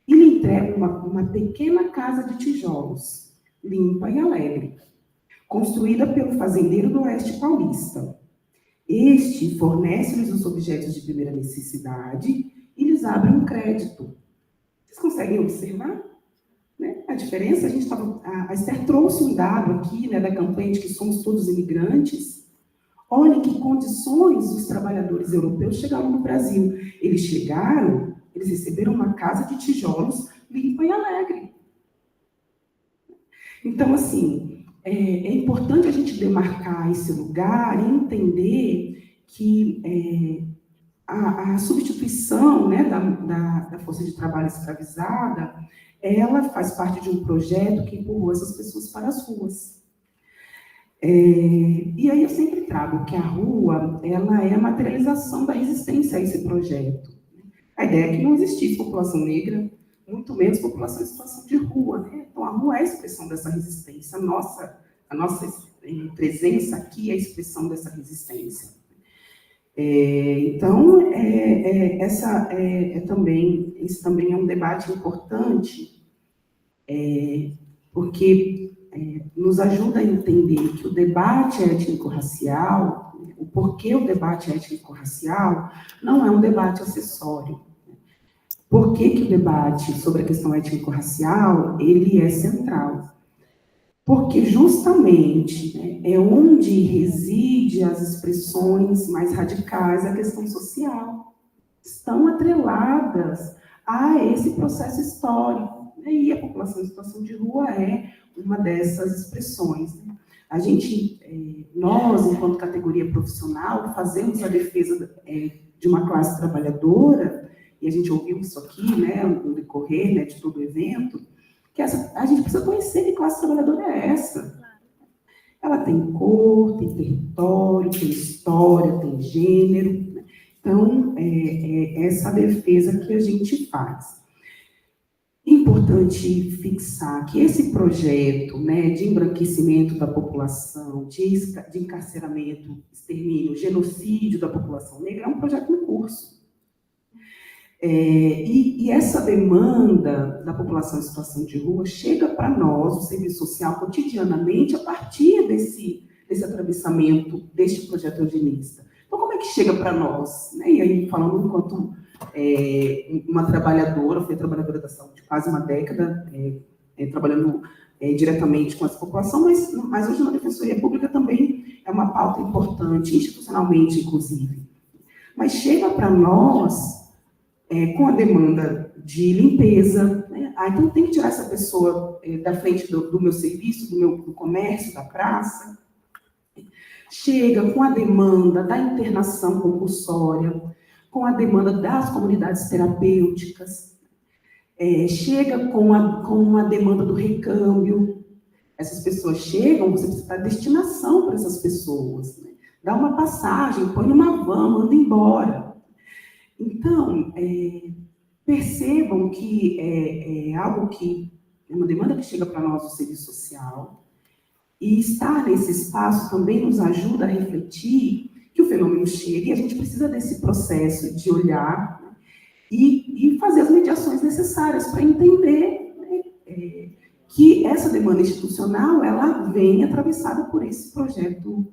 e lhe entrega uma pequena casa de tijolos, limpa e alegre, construída pelo fazendeiro do Oeste Paulista. Este fornece-lhes os objetos de primeira necessidade e lhes abre um crédito. Vocês conseguem observar? Né? A diferença, a Esther trouxe um dado aqui, né, da campanha de que somos todos imigrantes. Olhem que condições os trabalhadores europeus chegaram no Brasil. Eles receberam uma casa de tijolos limpa e alegre. Então, assim, é importante a gente demarcar esse lugar e entender que a substituição, né, da força de trabalho escravizada, ela faz parte de um projeto que empurrou essas pessoas para as ruas. E aí eu sempre trago que a rua, ela é a materialização da resistência a esse projeto. A ideia é que não existisse população negra, muito menos população em situação de rua, né? Então a rua é a expressão dessa resistência, a nossa presença aqui é a expressão dessa resistência. Então, esse também é um debate importante, porque nos ajuda a entender que o debate étnico-racial, o porquê o debate étnico-racial, não é um debate acessório. Por que o debate sobre a questão étnico-racial, ele é central? Porque justamente, né, é onde reside as expressões mais radicais da questão social. Estão atreladas a esse processo histórico. Né? E a população em situação de rua é uma dessas expressões. Né? Nós, enquanto categoria profissional, fazemos a defesa de uma classe trabalhadora, e a gente ouviu isso aqui, né, no decorrer, né, de todo o evento, que a gente precisa conhecer que classe trabalhadora é essa. Ela tem cor, tem território, tem história, tem gênero. Né? Então, é essa defesa que a gente faz. Importante fixar que esse projeto, né, de embranquecimento da população, de encarceramento, extermínio, genocídio da população negra, é um projeto em curso. E essa demanda da população em situação de rua chega para nós, o serviço social, cotidianamente, a partir desse atravessamento deste projeto eugenista. Então, como é que chega para nós? Né? E aí, falando enquanto uma trabalhadora, fui trabalhadora da saúde quase uma década, trabalhando diretamente com essa população, mas hoje na Defensoria Pública também é uma pauta importante, institucionalmente, inclusive. Mas chega para nós com a demanda de limpeza, né? Então tem que tirar essa pessoa da frente do meu serviço, do comércio, da praça. Chega com a demanda da internação compulsória, com a demanda das comunidades terapêuticas, chega com a demanda do recâmbio. Essas pessoas chegam, você precisa dar destinação para essas pessoas, né? Dá uma passagem, põe numa van, manda embora. Então, percebam que é algo que é uma demanda que chega para nós do serviço social, e estar nesse espaço também nos ajuda a refletir que o fenômeno chega e a gente precisa desse processo de olhar, né, e fazer as mediações necessárias para entender, né, que essa demanda institucional ela vem atravessada por esse projeto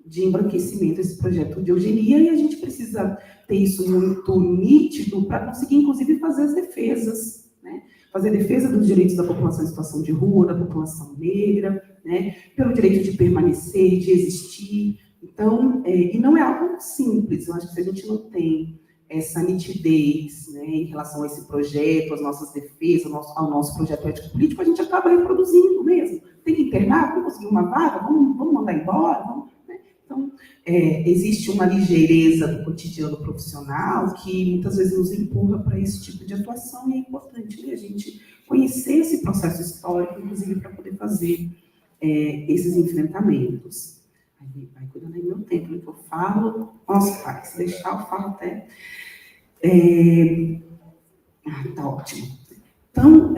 de embranquecimento, esse projeto de eugenia, e a gente precisa ter isso muito nítido para conseguir, inclusive, fazer as defesas, né? Fazer a defesa dos direitos da população em situação de rua, da população negra, né? Pelo direito de permanecer, de existir. Então, e não é algo simples. Eu acho que se a gente não tem essa nitidez, né, em relação a esse projeto, às nossas defesas, ao nosso projeto ético-político, a gente acaba reproduzindo mesmo. Tem que internar, vamos conseguir uma vaga, vamos mandar embora, vamos... Então, existe uma ligeireza do cotidiano profissional que muitas vezes nos empurra para esse tipo de atuação, e é importante, né, a gente conhecer esse processo histórico, inclusive para poder fazer esses enfrentamentos. Vai cuidando aí meu tempo, né, que eu falo, nossa, pai, se deixar eu falo até... tá ótimo. Então,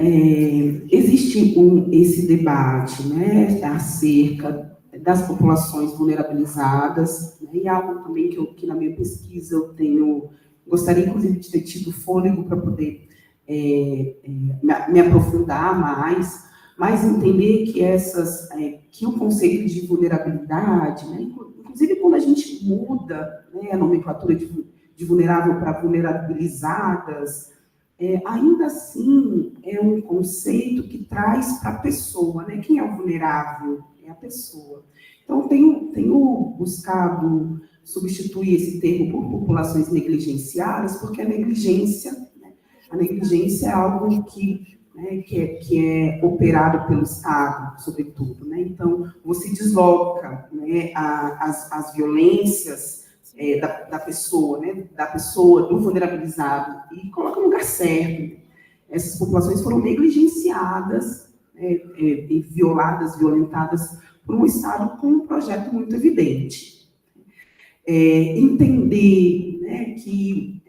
existe esse debate, né, acerca das populações vulnerabilizadas, né, e algo também que na minha pesquisa eu gostaria inclusive de ter tido fôlego para poder me aprofundar mais, mas entender que o conceito de vulnerabilidade, né, inclusive quando a gente muda, né, a nomenclatura de vulnerável para vulnerabilizadas, ainda assim é um conceito que traz para a pessoa, né? Quem é o vulnerável? É a pessoa. Então, tenho buscado substituir esse termo por populações negligenciadas, porque a negligência é algo que é operado pelo Estado, sobretudo, né? Então, você desloca, né, as violências da pessoa, né, do vulnerabilizado, e coloca no lugar certo. Essas populações foram negligenciadas, violadas, violentadas por um Estado com um projeto muito evidente. Entender, né, que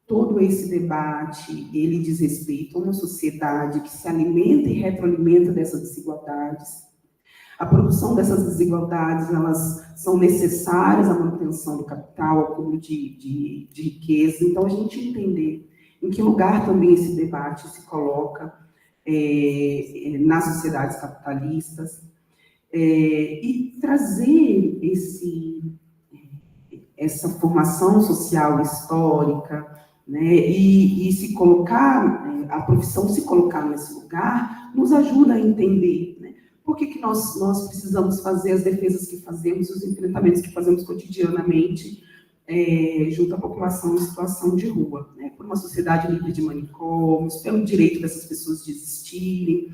todo esse debate, ele diz respeito a uma sociedade que se alimenta e retroalimenta dessas desigualdades. A produção dessas desigualdades, elas são necessárias à manutenção do capital, ao acúmulo de riqueza. Então, a gente entender em que lugar também esse debate se coloca nas sociedades capitalistas, e trazer essa formação social histórica, né, e se colocar, a profissão se colocar nesse lugar, nos ajuda a entender, né, por que nós precisamos fazer as defesas que fazemos, os enfrentamentos que fazemos cotidianamente junto à população em situação de rua, né, por uma sociedade livre de manicômios, pelo direito dessas pessoas de existirem,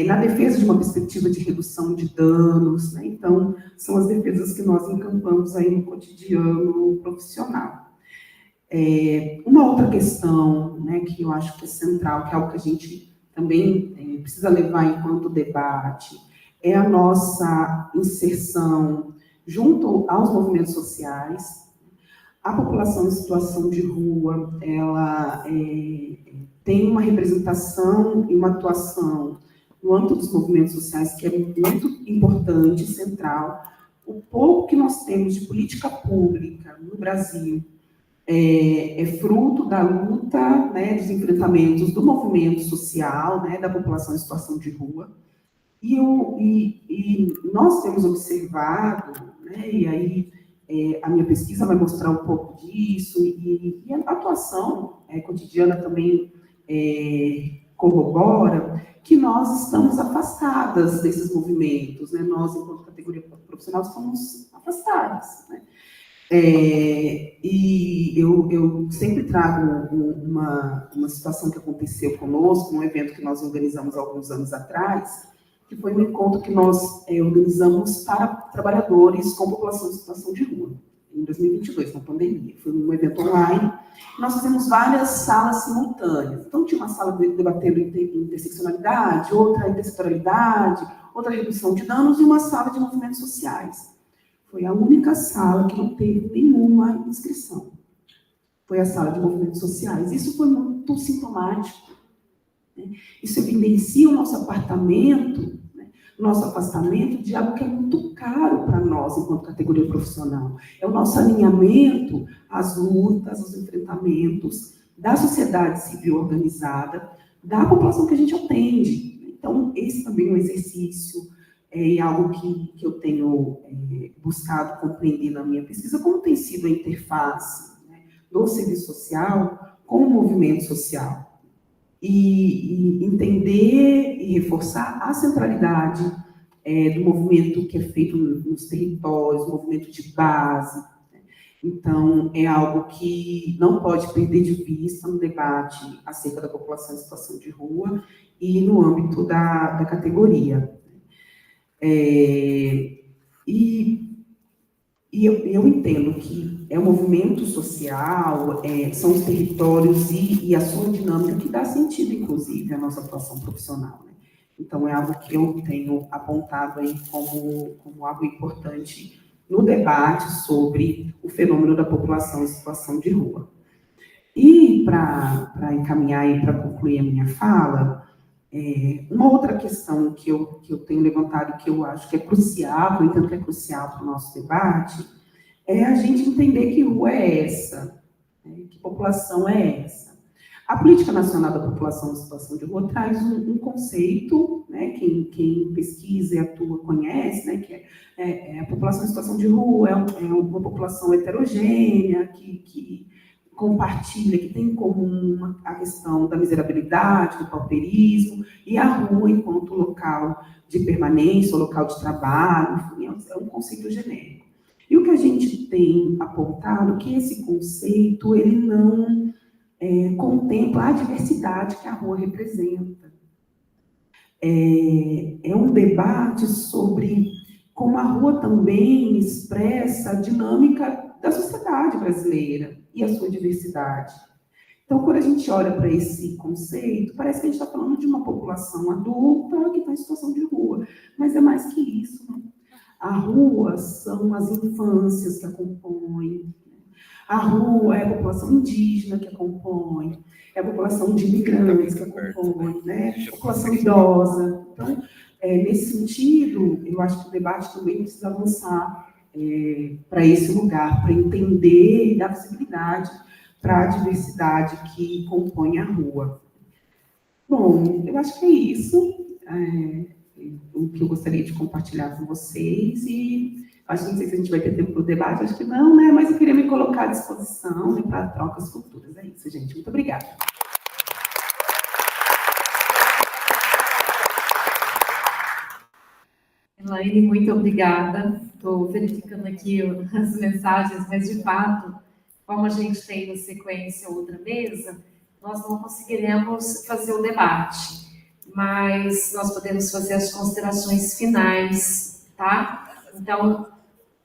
na defesa de uma perspectiva de redução de danos, né, então, são as defesas que nós encampamos aí no cotidiano profissional. Uma outra questão, né, que eu acho que é central, que é algo que a gente também precisa levar enquanto debate, é a nossa inserção junto aos movimentos sociais. A população em situação de rua, ela tem uma representação e uma atuação no âmbito dos movimentos sociais que é muito importante, central. O pouco que nós temos de política pública no Brasil é fruto da luta, né, dos enfrentamentos do movimento social, né, da população em situação de rua. E nós temos observado, né, e aí a minha pesquisa vai mostrar um pouco disso, e a atuação cotidiana também corrobora que nós estamos afastadas desses movimentos, né, nós, enquanto categoria profissional, estamos afastadas, né. E eu sempre trago uma situação que aconteceu conosco, num evento que nós organizamos há alguns anos atrás, que foi um encontro que nós organizamos para trabalhadores com população em situação de rua, em 2022, na pandemia. Foi um evento online. Nós fizemos várias salas simultâneas. Então, tinha uma sala debatendo interseccionalidade, outra intersetorialidade, outra redução de danos, e uma sala de movimentos sociais. Foi a única sala que não teve nenhuma inscrição. Foi a sala de movimentos sociais. Isso foi muito sintomático, né? Isso evidencia o nosso afastamento de algo que é muito caro para nós, enquanto categoria profissional. É o nosso alinhamento às lutas, aos enfrentamentos da sociedade civil organizada, da população que a gente atende. Então, esse também é um exercício, é algo que eu tenho buscado compreender na minha pesquisa, como tem sido a interface, né, do serviço social com o movimento social. E entender e reforçar a centralidade do movimento que é feito nos territórios, movimento de base, né. Então, é algo que não pode perder de vista no debate acerca da população em situação de rua e no âmbito da categoria. E eu entendo que é um movimento social, são os territórios e a sua dinâmica que dá sentido, inclusive, à nossa atuação profissional, né? Então, é algo que eu tenho apontado aí como algo importante no debate sobre o fenômeno da população em situação de rua. E, para encaminhar e para concluir a minha fala, uma outra questão que eu tenho levantado, que eu acho que é crucial, que eu entendo que é crucial para o nosso debate, é a gente entender que rua é essa, né? Que população é essa. A Política Nacional da População em Situação de Rua traz um conceito, né, quem pesquisa e atua conhece, né, que a população em situação de rua é uma população heterogênea, que compartilha, que tem em comum a questão da miserabilidade, do pauperismo, e a rua enquanto local de permanência, local de trabalho, enfim, é um conceito genérico. E o que a gente tem apontado é que esse conceito, ele não contempla a diversidade que a rua representa. É um debate sobre como a rua também expressa a dinâmica da sociedade brasileira e a sua diversidade. Então, quando a gente olha para esse conceito, parece que a gente está falando de uma população adulta que está em situação de rua, mas é mais que isso, né? A rua são as infâncias que a compõem, a rua é a população indígena que a compõe, é a população de imigrantes que a compõe, né? A população idosa. Então, nesse sentido, eu acho que o debate também precisa avançar para esse lugar, para entender e dar visibilidade para a diversidade que compõe a rua. Bom, eu acho que é isso. O que eu gostaria de compartilhar com vocês, e acho que não sei se a gente vai ter tempo para o debate, acho que não, né? Mas eu queria me colocar à disposição, né, para trocas futuras. É isso, gente. Muito obrigada. Elaine, muito obrigada. Estou verificando aqui as mensagens, mas, de fato, como a gente tem na sequência outra mesa, nós não conseguiremos fazer o debate, mas nós podemos fazer as considerações finais, tá? Então,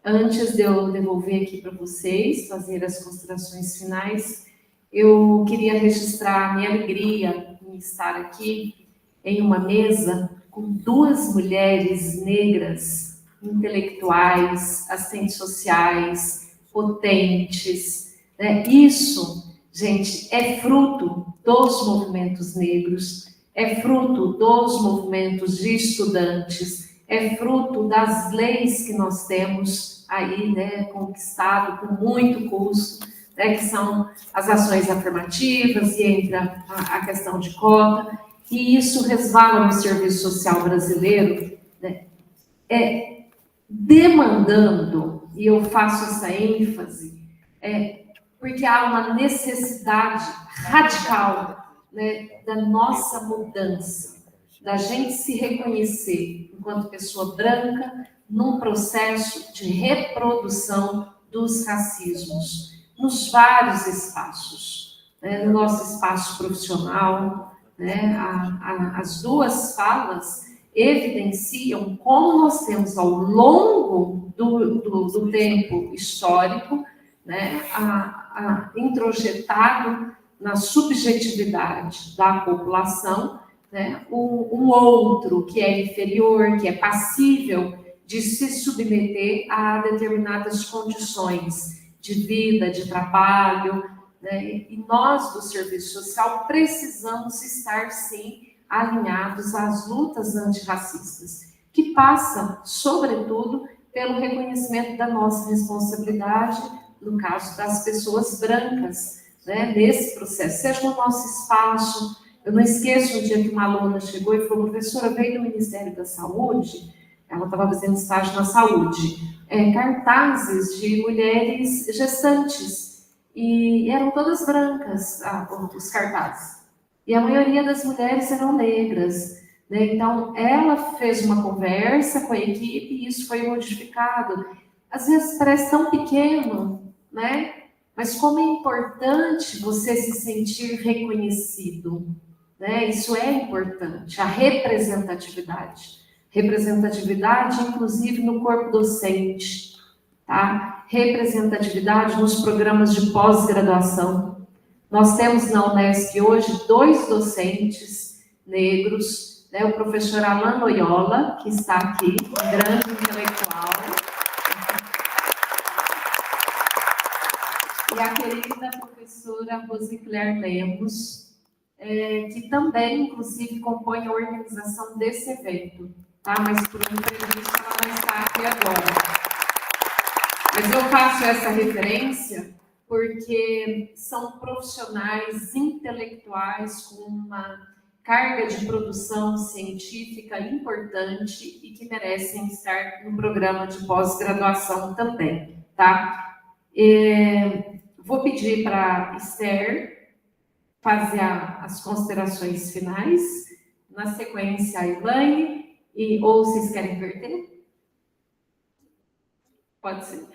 antes de eu devolver aqui para vocês, fazer as considerações finais, eu queria registrar a minha alegria em estar aqui em uma mesa com duas mulheres negras, intelectuais, assistentes sociais, potentes, né? Isso, gente, é fruto dos movimentos negros, é fruto dos movimentos de estudantes, é fruto das leis que nós temos aí, né, conquistado com muito custo, né, que são as ações afirmativas, e entra a questão de cota, e isso resvala no serviço social brasileiro, né, demandando, e eu faço essa ênfase, porque há uma necessidade radical, né, da nossa mudança, da gente se reconhecer enquanto pessoa branca num processo de reprodução dos racismos, nos vários espaços, né, no nosso espaço profissional, né, as duas falas evidenciam como nós temos, ao longo do tempo histórico, né, introjetado na subjetividade da população, né, um outro que é inferior, que é passível de se submeter a determinadas condições de vida, de trabalho, né, e nós do serviço social precisamos estar, sim, alinhados às lutas antirracistas, que passam, sobretudo, pelo reconhecimento da nossa responsabilidade, no caso das pessoas brancas, né, nesse processo, seja no nosso espaço. Eu não esqueço um dia que uma aluna chegou e falou: professora, veio do Ministério da Saúde, ela estava fazendo estágio na saúde, cartazes de mulheres gestantes, e eram todas brancas, os cartazes, e a maioria das mulheres eram negras, né? Então, ela fez uma conversa com a equipe e isso foi modificado. Às vezes parece tão pequeno, né? Mas como é importante você se sentir reconhecido, né? Isso é importante, a representatividade. representatividade, inclusive no corpo docente, tá? Representatividade nos programas de pós-graduação. Nós temos na Unesp hoje 2 docentes negros, né? O professor Alan Loyola, que está aqui, um grande intelectual, e a querida professora Rosicler Lemos, que também, inclusive, compõe a organização desse evento, tá? Mas por um imprevisto ela não está aqui agora. Mas eu faço essa referência porque são profissionais intelectuais com uma carga de produção científica importante e que merecem estar no programa de pós-graduação também, tá? Vou pedir para a Esther fazer as considerações finais, na sequência a Elaine, ou vocês querem inverter? Pode ser.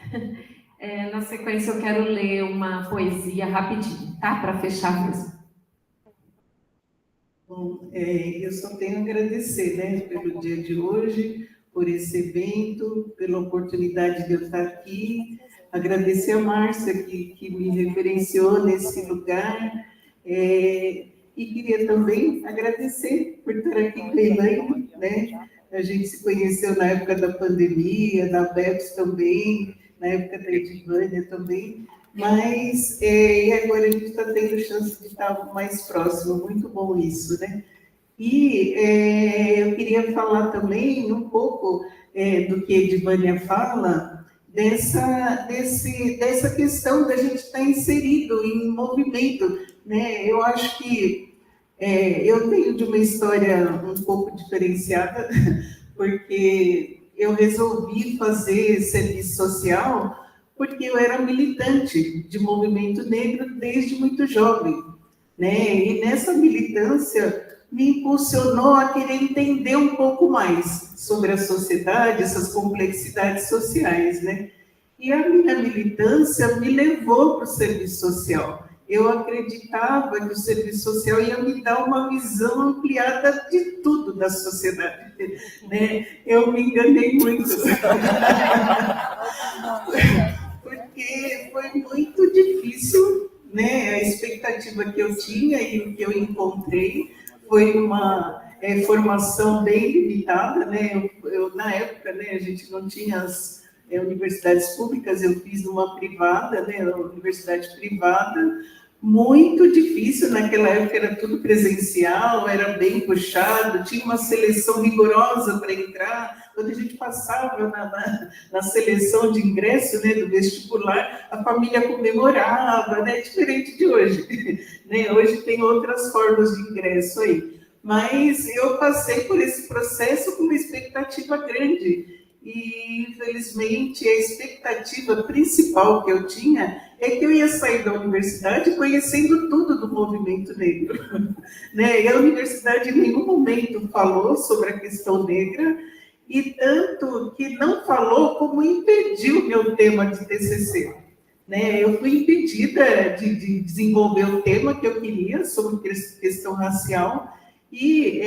Na sequência, eu quero ler uma poesia rapidinho, tá? Para fechar mesmo. Bom, eu só tenho a agradecer, né, pelo dia de hoje, por esse evento, pela oportunidade de eu estar aqui. Agradecer a Márcia, que me referenciou nesse lugar. E queria também agradecer por estar aqui com a Elaine, né? A gente se conheceu na época da pandemia, da BEPS também, na época da Edivânia também, mas e agora a gente está tendo chance de estar mais próximo, muito bom isso, né? E eu queria falar também um pouco do que a Edivânia fala, dessa questão da gente estar inserido em movimento, né? Eu acho que eu tenho de uma história um pouco diferenciada, porque eu resolvi fazer serviço social porque eu era militante de movimento negro desde muito jovem, né? E nessa militância me impulsionou a querer entender um pouco mais sobre a sociedade, essas complexidades sociais, né? E a minha militância me levou para o serviço social. Eu acreditava que o serviço social ia me dar uma visão ampliada de tudo da sociedade, né? Eu me enganei muito. Porque foi muito difícil, né? A expectativa que eu tinha e o que eu encontrei foi uma formação bem limitada, né? Eu na época, né, a gente não tinha as universidades públicas, eu fiz numa privada, né, uma universidade privada, muito difícil, naquela época era tudo presencial, era bem puxado, tinha uma seleção rigorosa para entrar. Quando a gente passava na seleção de ingresso, né, do vestibular, a família comemorava, né, diferente de hoje. Né? Hoje tem outras formas de ingresso aí. Mas eu passei por esse processo com uma expectativa grande. E, infelizmente, a expectativa principal que eu tinha é que eu ia sair da universidade conhecendo tudo do movimento negro. Né? E a universidade em nenhum momento falou sobre a questão negra, e tanto que não falou como impediu meu tema de TCC. Né? Eu fui impedida de desenvolver o tema que eu queria sobre questão racial, e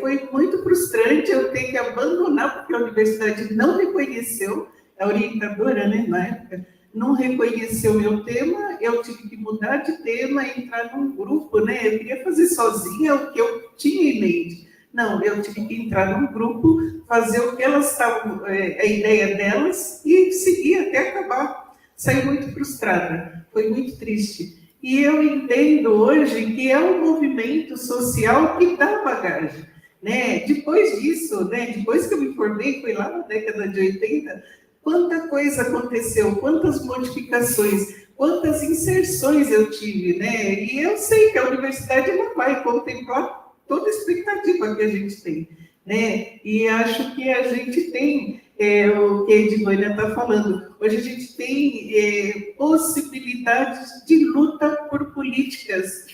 foi muito frustrante eu ter que abandonar, porque a universidade não reconheceu, a orientadora, né, na época, não reconheceu meu tema, eu tive que mudar de tema, entrar num grupo, né? Eu queria fazer sozinha o que eu tinha em mente. Não, eu tive que entrar num grupo, fazer o que elas estavam, a ideia delas, e seguir até acabar. Saí muito frustrada, foi muito triste. E eu entendo hoje que é um movimento social que dá bagagem, né? Depois disso, né? Depois que eu me formei, foi lá na década de 80, quanta coisa aconteceu, quantas modificações, quantas inserções eu tive, né? E eu sei que a universidade não vai contemplar toda a expectativa que a gente tem, né? E acho que a gente tem o que a Edivânia está falando. Hoje a gente tem possibilidades de luta por políticas,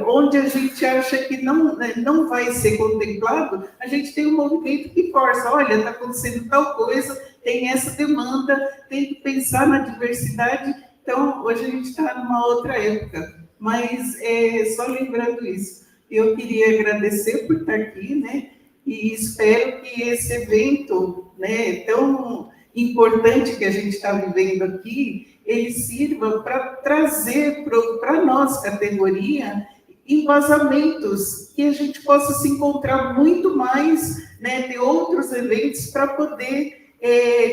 onde a gente acha que não vai ser contemplado, a gente tem um movimento que força, olha, está acontecendo tal coisa, tem essa demanda, tem que pensar na diversidade. Então, hoje a gente está numa outra época. Mas, só lembrando isso, eu queria agradecer por estar aqui, né? e espero que esse evento, né, tão importante que a gente está vivendo aqui, ele sirva para trazer para a nossa categoria embasamentos, que a gente possa se encontrar muito mais, né, de outros eventos para poder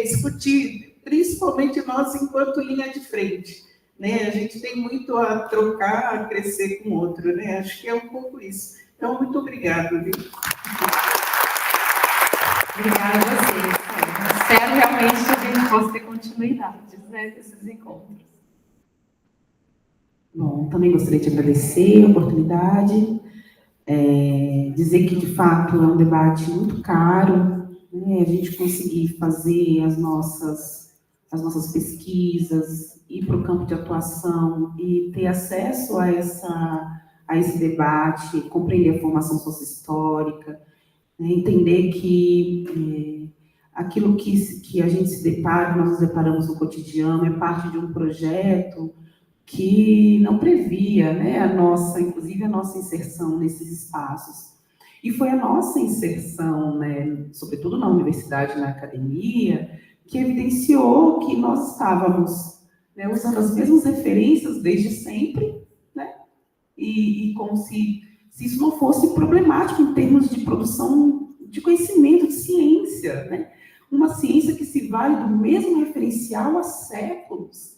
discutir, principalmente nós enquanto linha de frente. Né? A gente tem muito a trocar, a crescer com o outro, né? Acho que é um pouco isso. Então, muito obrigada, viu? Obrigada a vocês. Espero realmente que a gente possa ter continuidade, né, desses encontros. Bom, também gostaria de agradecer a oportunidade, dizer que, de fato, é um debate muito caro, né, a gente conseguir fazer as nossas pesquisas, ir para o campo de atuação e ter acesso a esse debate, compreender a formação sociohistórica, né, entender que aquilo que a gente se depara, nós nos deparamos no cotidiano, é parte de um projeto que não previa, né, inclusive a nossa inserção nesses espaços. E foi a nossa inserção, né, sobretudo na universidade, na academia, que evidenciou que nós estávamos, né, usando as mesmas referências desde sempre, né, e como se isso não fosse problemático em termos de produção de conhecimento, de ciência, né? Uma ciência que se vale do mesmo referencial há séculos.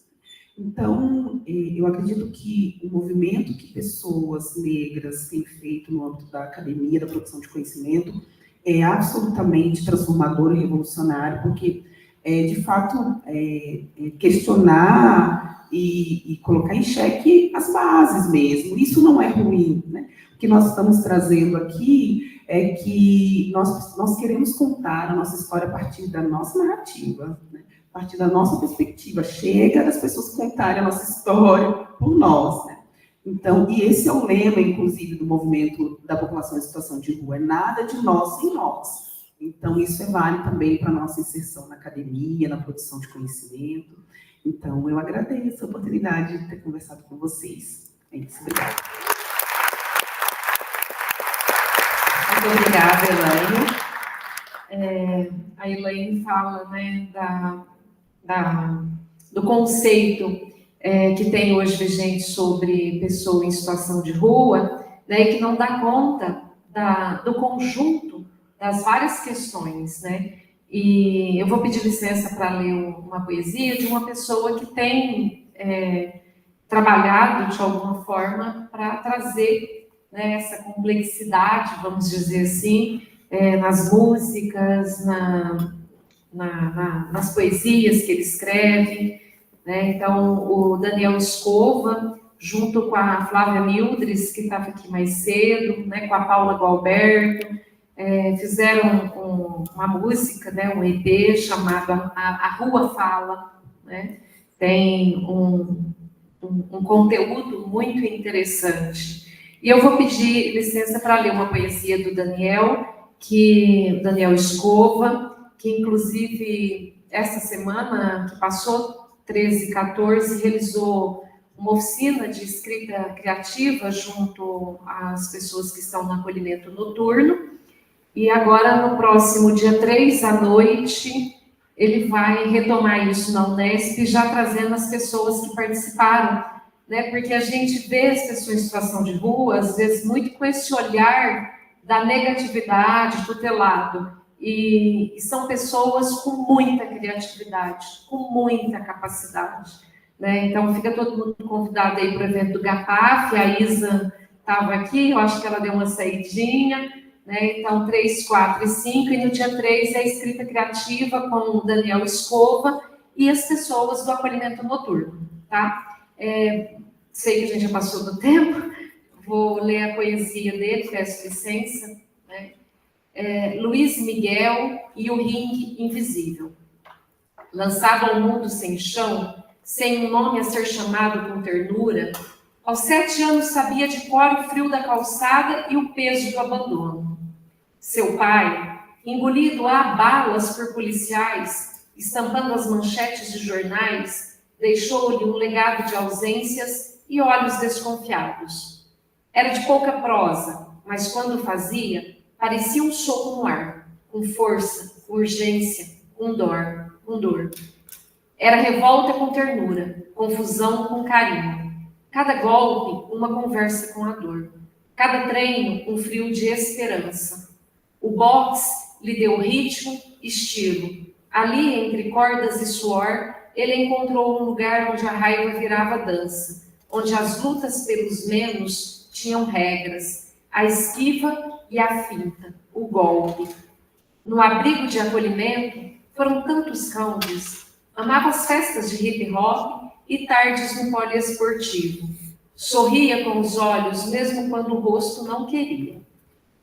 Então, eu acredito que o movimento que pessoas negras têm feito no âmbito da academia, da produção de conhecimento, é absolutamente transformador e revolucionário, porque, de fato, questionar e colocar em xeque as bases mesmo. Isso não é ruim, né? O que nós estamos trazendo aqui é que nós queremos contar a nossa história a partir da nossa narrativa, né? A partir da nossa perspectiva. Chega das pessoas contarem a nossa história por nós, né? Então, e esse é o lema, inclusive, do movimento da população em situação de rua, é nada de nós sem nós. Então, isso vale também para a nossa inserção na academia, na produção de conhecimento. Então, eu agradeço a oportunidade de ter conversado com vocês. É isso, obrigada. Muito obrigada, Elaine. A Elaine fala, né, do conceito que tem hoje vigente sobre pessoa em situação de rua, né, e que não dá conta do conjunto das várias questões, né? E eu vou pedir licença para ler uma poesia de uma pessoa que tem trabalhado de alguma forma para trazer, né, essa complexidade, vamos dizer assim, nas músicas, nas poesias que ele escreve, né? Então, o Daniel Escova, junto com a Flávia Mildres, que estava aqui mais cedo, né, com a Paula Gualberto, fizeram uma música, né, um EP chamado A Rua Fala, né? Tem um conteúdo muito interessante. E eu vou pedir licença para ler uma poesia do Daniel Escova, que inclusive essa semana que passou, 13 e 14, realizou uma oficina de escrita criativa junto às pessoas que estão no acolhimento noturno. E agora, no próximo dia 3 à noite, ele vai retomar isso na Unesp, já trazendo as pessoas que participaram, né? Porque a gente vê as pessoas em situação de rua, às vezes, muito com esse olhar da negatividade, tutelado. E são pessoas com muita criatividade, com muita capacidade, né? Então, fica todo mundo convidado aí para o evento do GAPAF. A Isa estava aqui, eu acho que ela deu uma saidinha, né? Então, 3, 4 e 5, e no dia 3 é a escrita criativa com o Daniel Escova e as pessoas do acolhimento noturno, tá? Sei que a gente já passou do tempo, vou ler a poesia dele, peço licença, né? Luiz Miguel e o Ringue Invisível. Lançado ao mundo sem chão, sem um nome a ser chamado com ternura, aos 7 anos sabia de cor o frio da calçada e o peso do abandono. Seu pai, engolido a balas por policiais, estampando as manchetes de jornais, deixou-lhe um legado de ausências e olhos desconfiados. Era de pouca prosa, mas quando fazia, Parecia um soco no ar, com força, com urgência, com dor. Era revolta com ternura, confusão com carinho. Cada golpe, uma conversa com a dor. Cada treino, um frio de esperança. O boxe lhe deu ritmo, estilo. Ali, entre cordas e suor, ele encontrou um lugar onde a raiva virava dança, onde as lutas pelos menos tinham regras, a esquiva e a finta, o golpe. No abrigo de acolhimento, foram tantos cães. Amava as festas de hip hop e tardes no poliesportivo. Sorria com os olhos, mesmo quando o rosto não queria.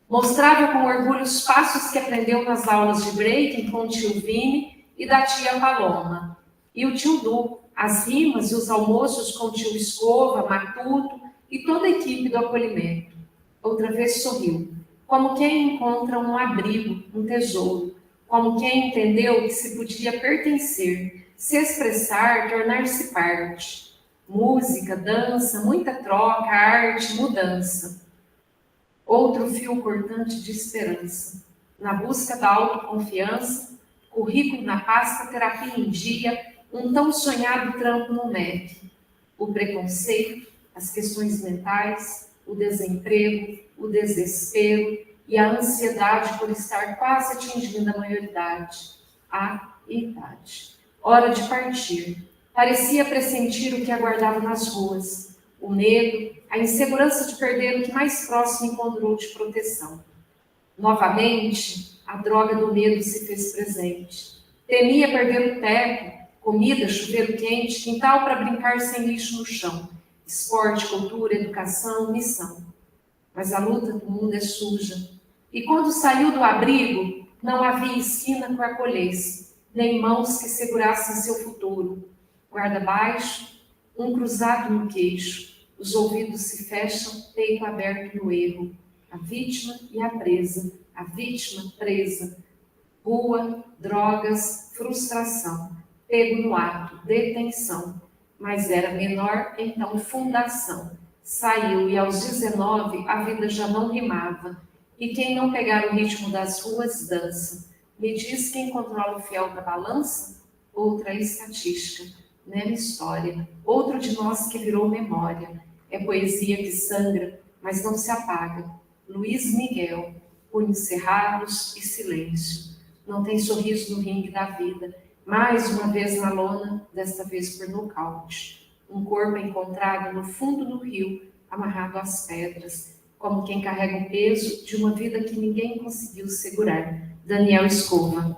Mostrava com orgulho os passos que aprendeu nas aulas de breaking com o tio Vini e da tia Paloma. E o tio Du, as rimas e os almoços com o tio Escova, Matuto e toda a equipe do acolhimento. Outra vez sorriu, como quem encontra um abrigo, um tesouro, como quem entendeu que se podia pertencer, se expressar, tornar-se parte. Música, dança, muita troca, arte, mudança. Outro fio cortante de esperança. Na busca da autoconfiança, currículo na pasta, terapia em dia, um tão sonhado trampo no MEC. O preconceito, as questões mentais, o desemprego, o desespero e a ansiedade por estar quase atingindo a maioridade, a idade. Hora de partir. Parecia pressentir o que aguardava nas ruas, o medo, a insegurança de perder o que mais próximo encontrou de proteção. Novamente, a droga do medo se fez presente. Temia perder o teto, comida, chuveiro quente, quintal para brincar sem lixo no chão, esporte, cultura, educação, missão. Mas a luta do mundo é suja. E quando saiu do abrigo, não havia esquina que o acolhesse, nem mãos que segurassem seu futuro. Guarda baixo, um cruzado no queixo, os ouvidos se fecham, peito aberto no erro. A vítima e a vítima presa. Rua, drogas, frustração, pego no ato, detenção. Mas era menor, então fundação. Saiu e aos 19 a vida já não rimava. E quem não pegar o ritmo das ruas dança. Me diz quem controla o fiel da balança? Outra estatística. Mesma história, outro de nós que virou memória. É poesia que sangra, mas não se apaga. Luiz Miguel, punhos cerrados e silêncio. Não tem sorriso no ringue da vida. Mais uma vez na lona, desta vez por nocaute. Um corpo encontrado no fundo do rio, amarrado às pedras, como quem carrega o peso de uma vida que ninguém conseguiu segurar. Daniel Escova.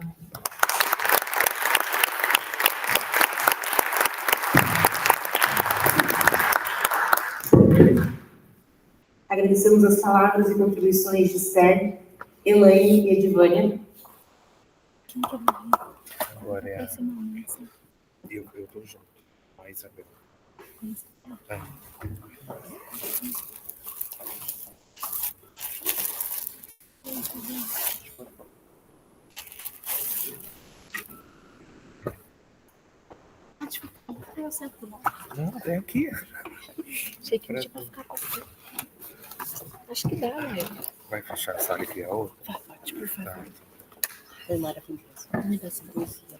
Agradecemos as palavras e contribuições de Esther, Elaine e Edivânia. Agora é a... Eu tô junto. A Isabel. Tá. Não, tem aqui. Achei que não tinha pra ficar com você. Acho que dá, né? Vai fechar a sala aqui a outra? Pode, por favor. Tá. Foi maravilhoso. Me dá essa poesia.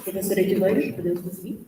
Professora Edivânia, podemos conseguir?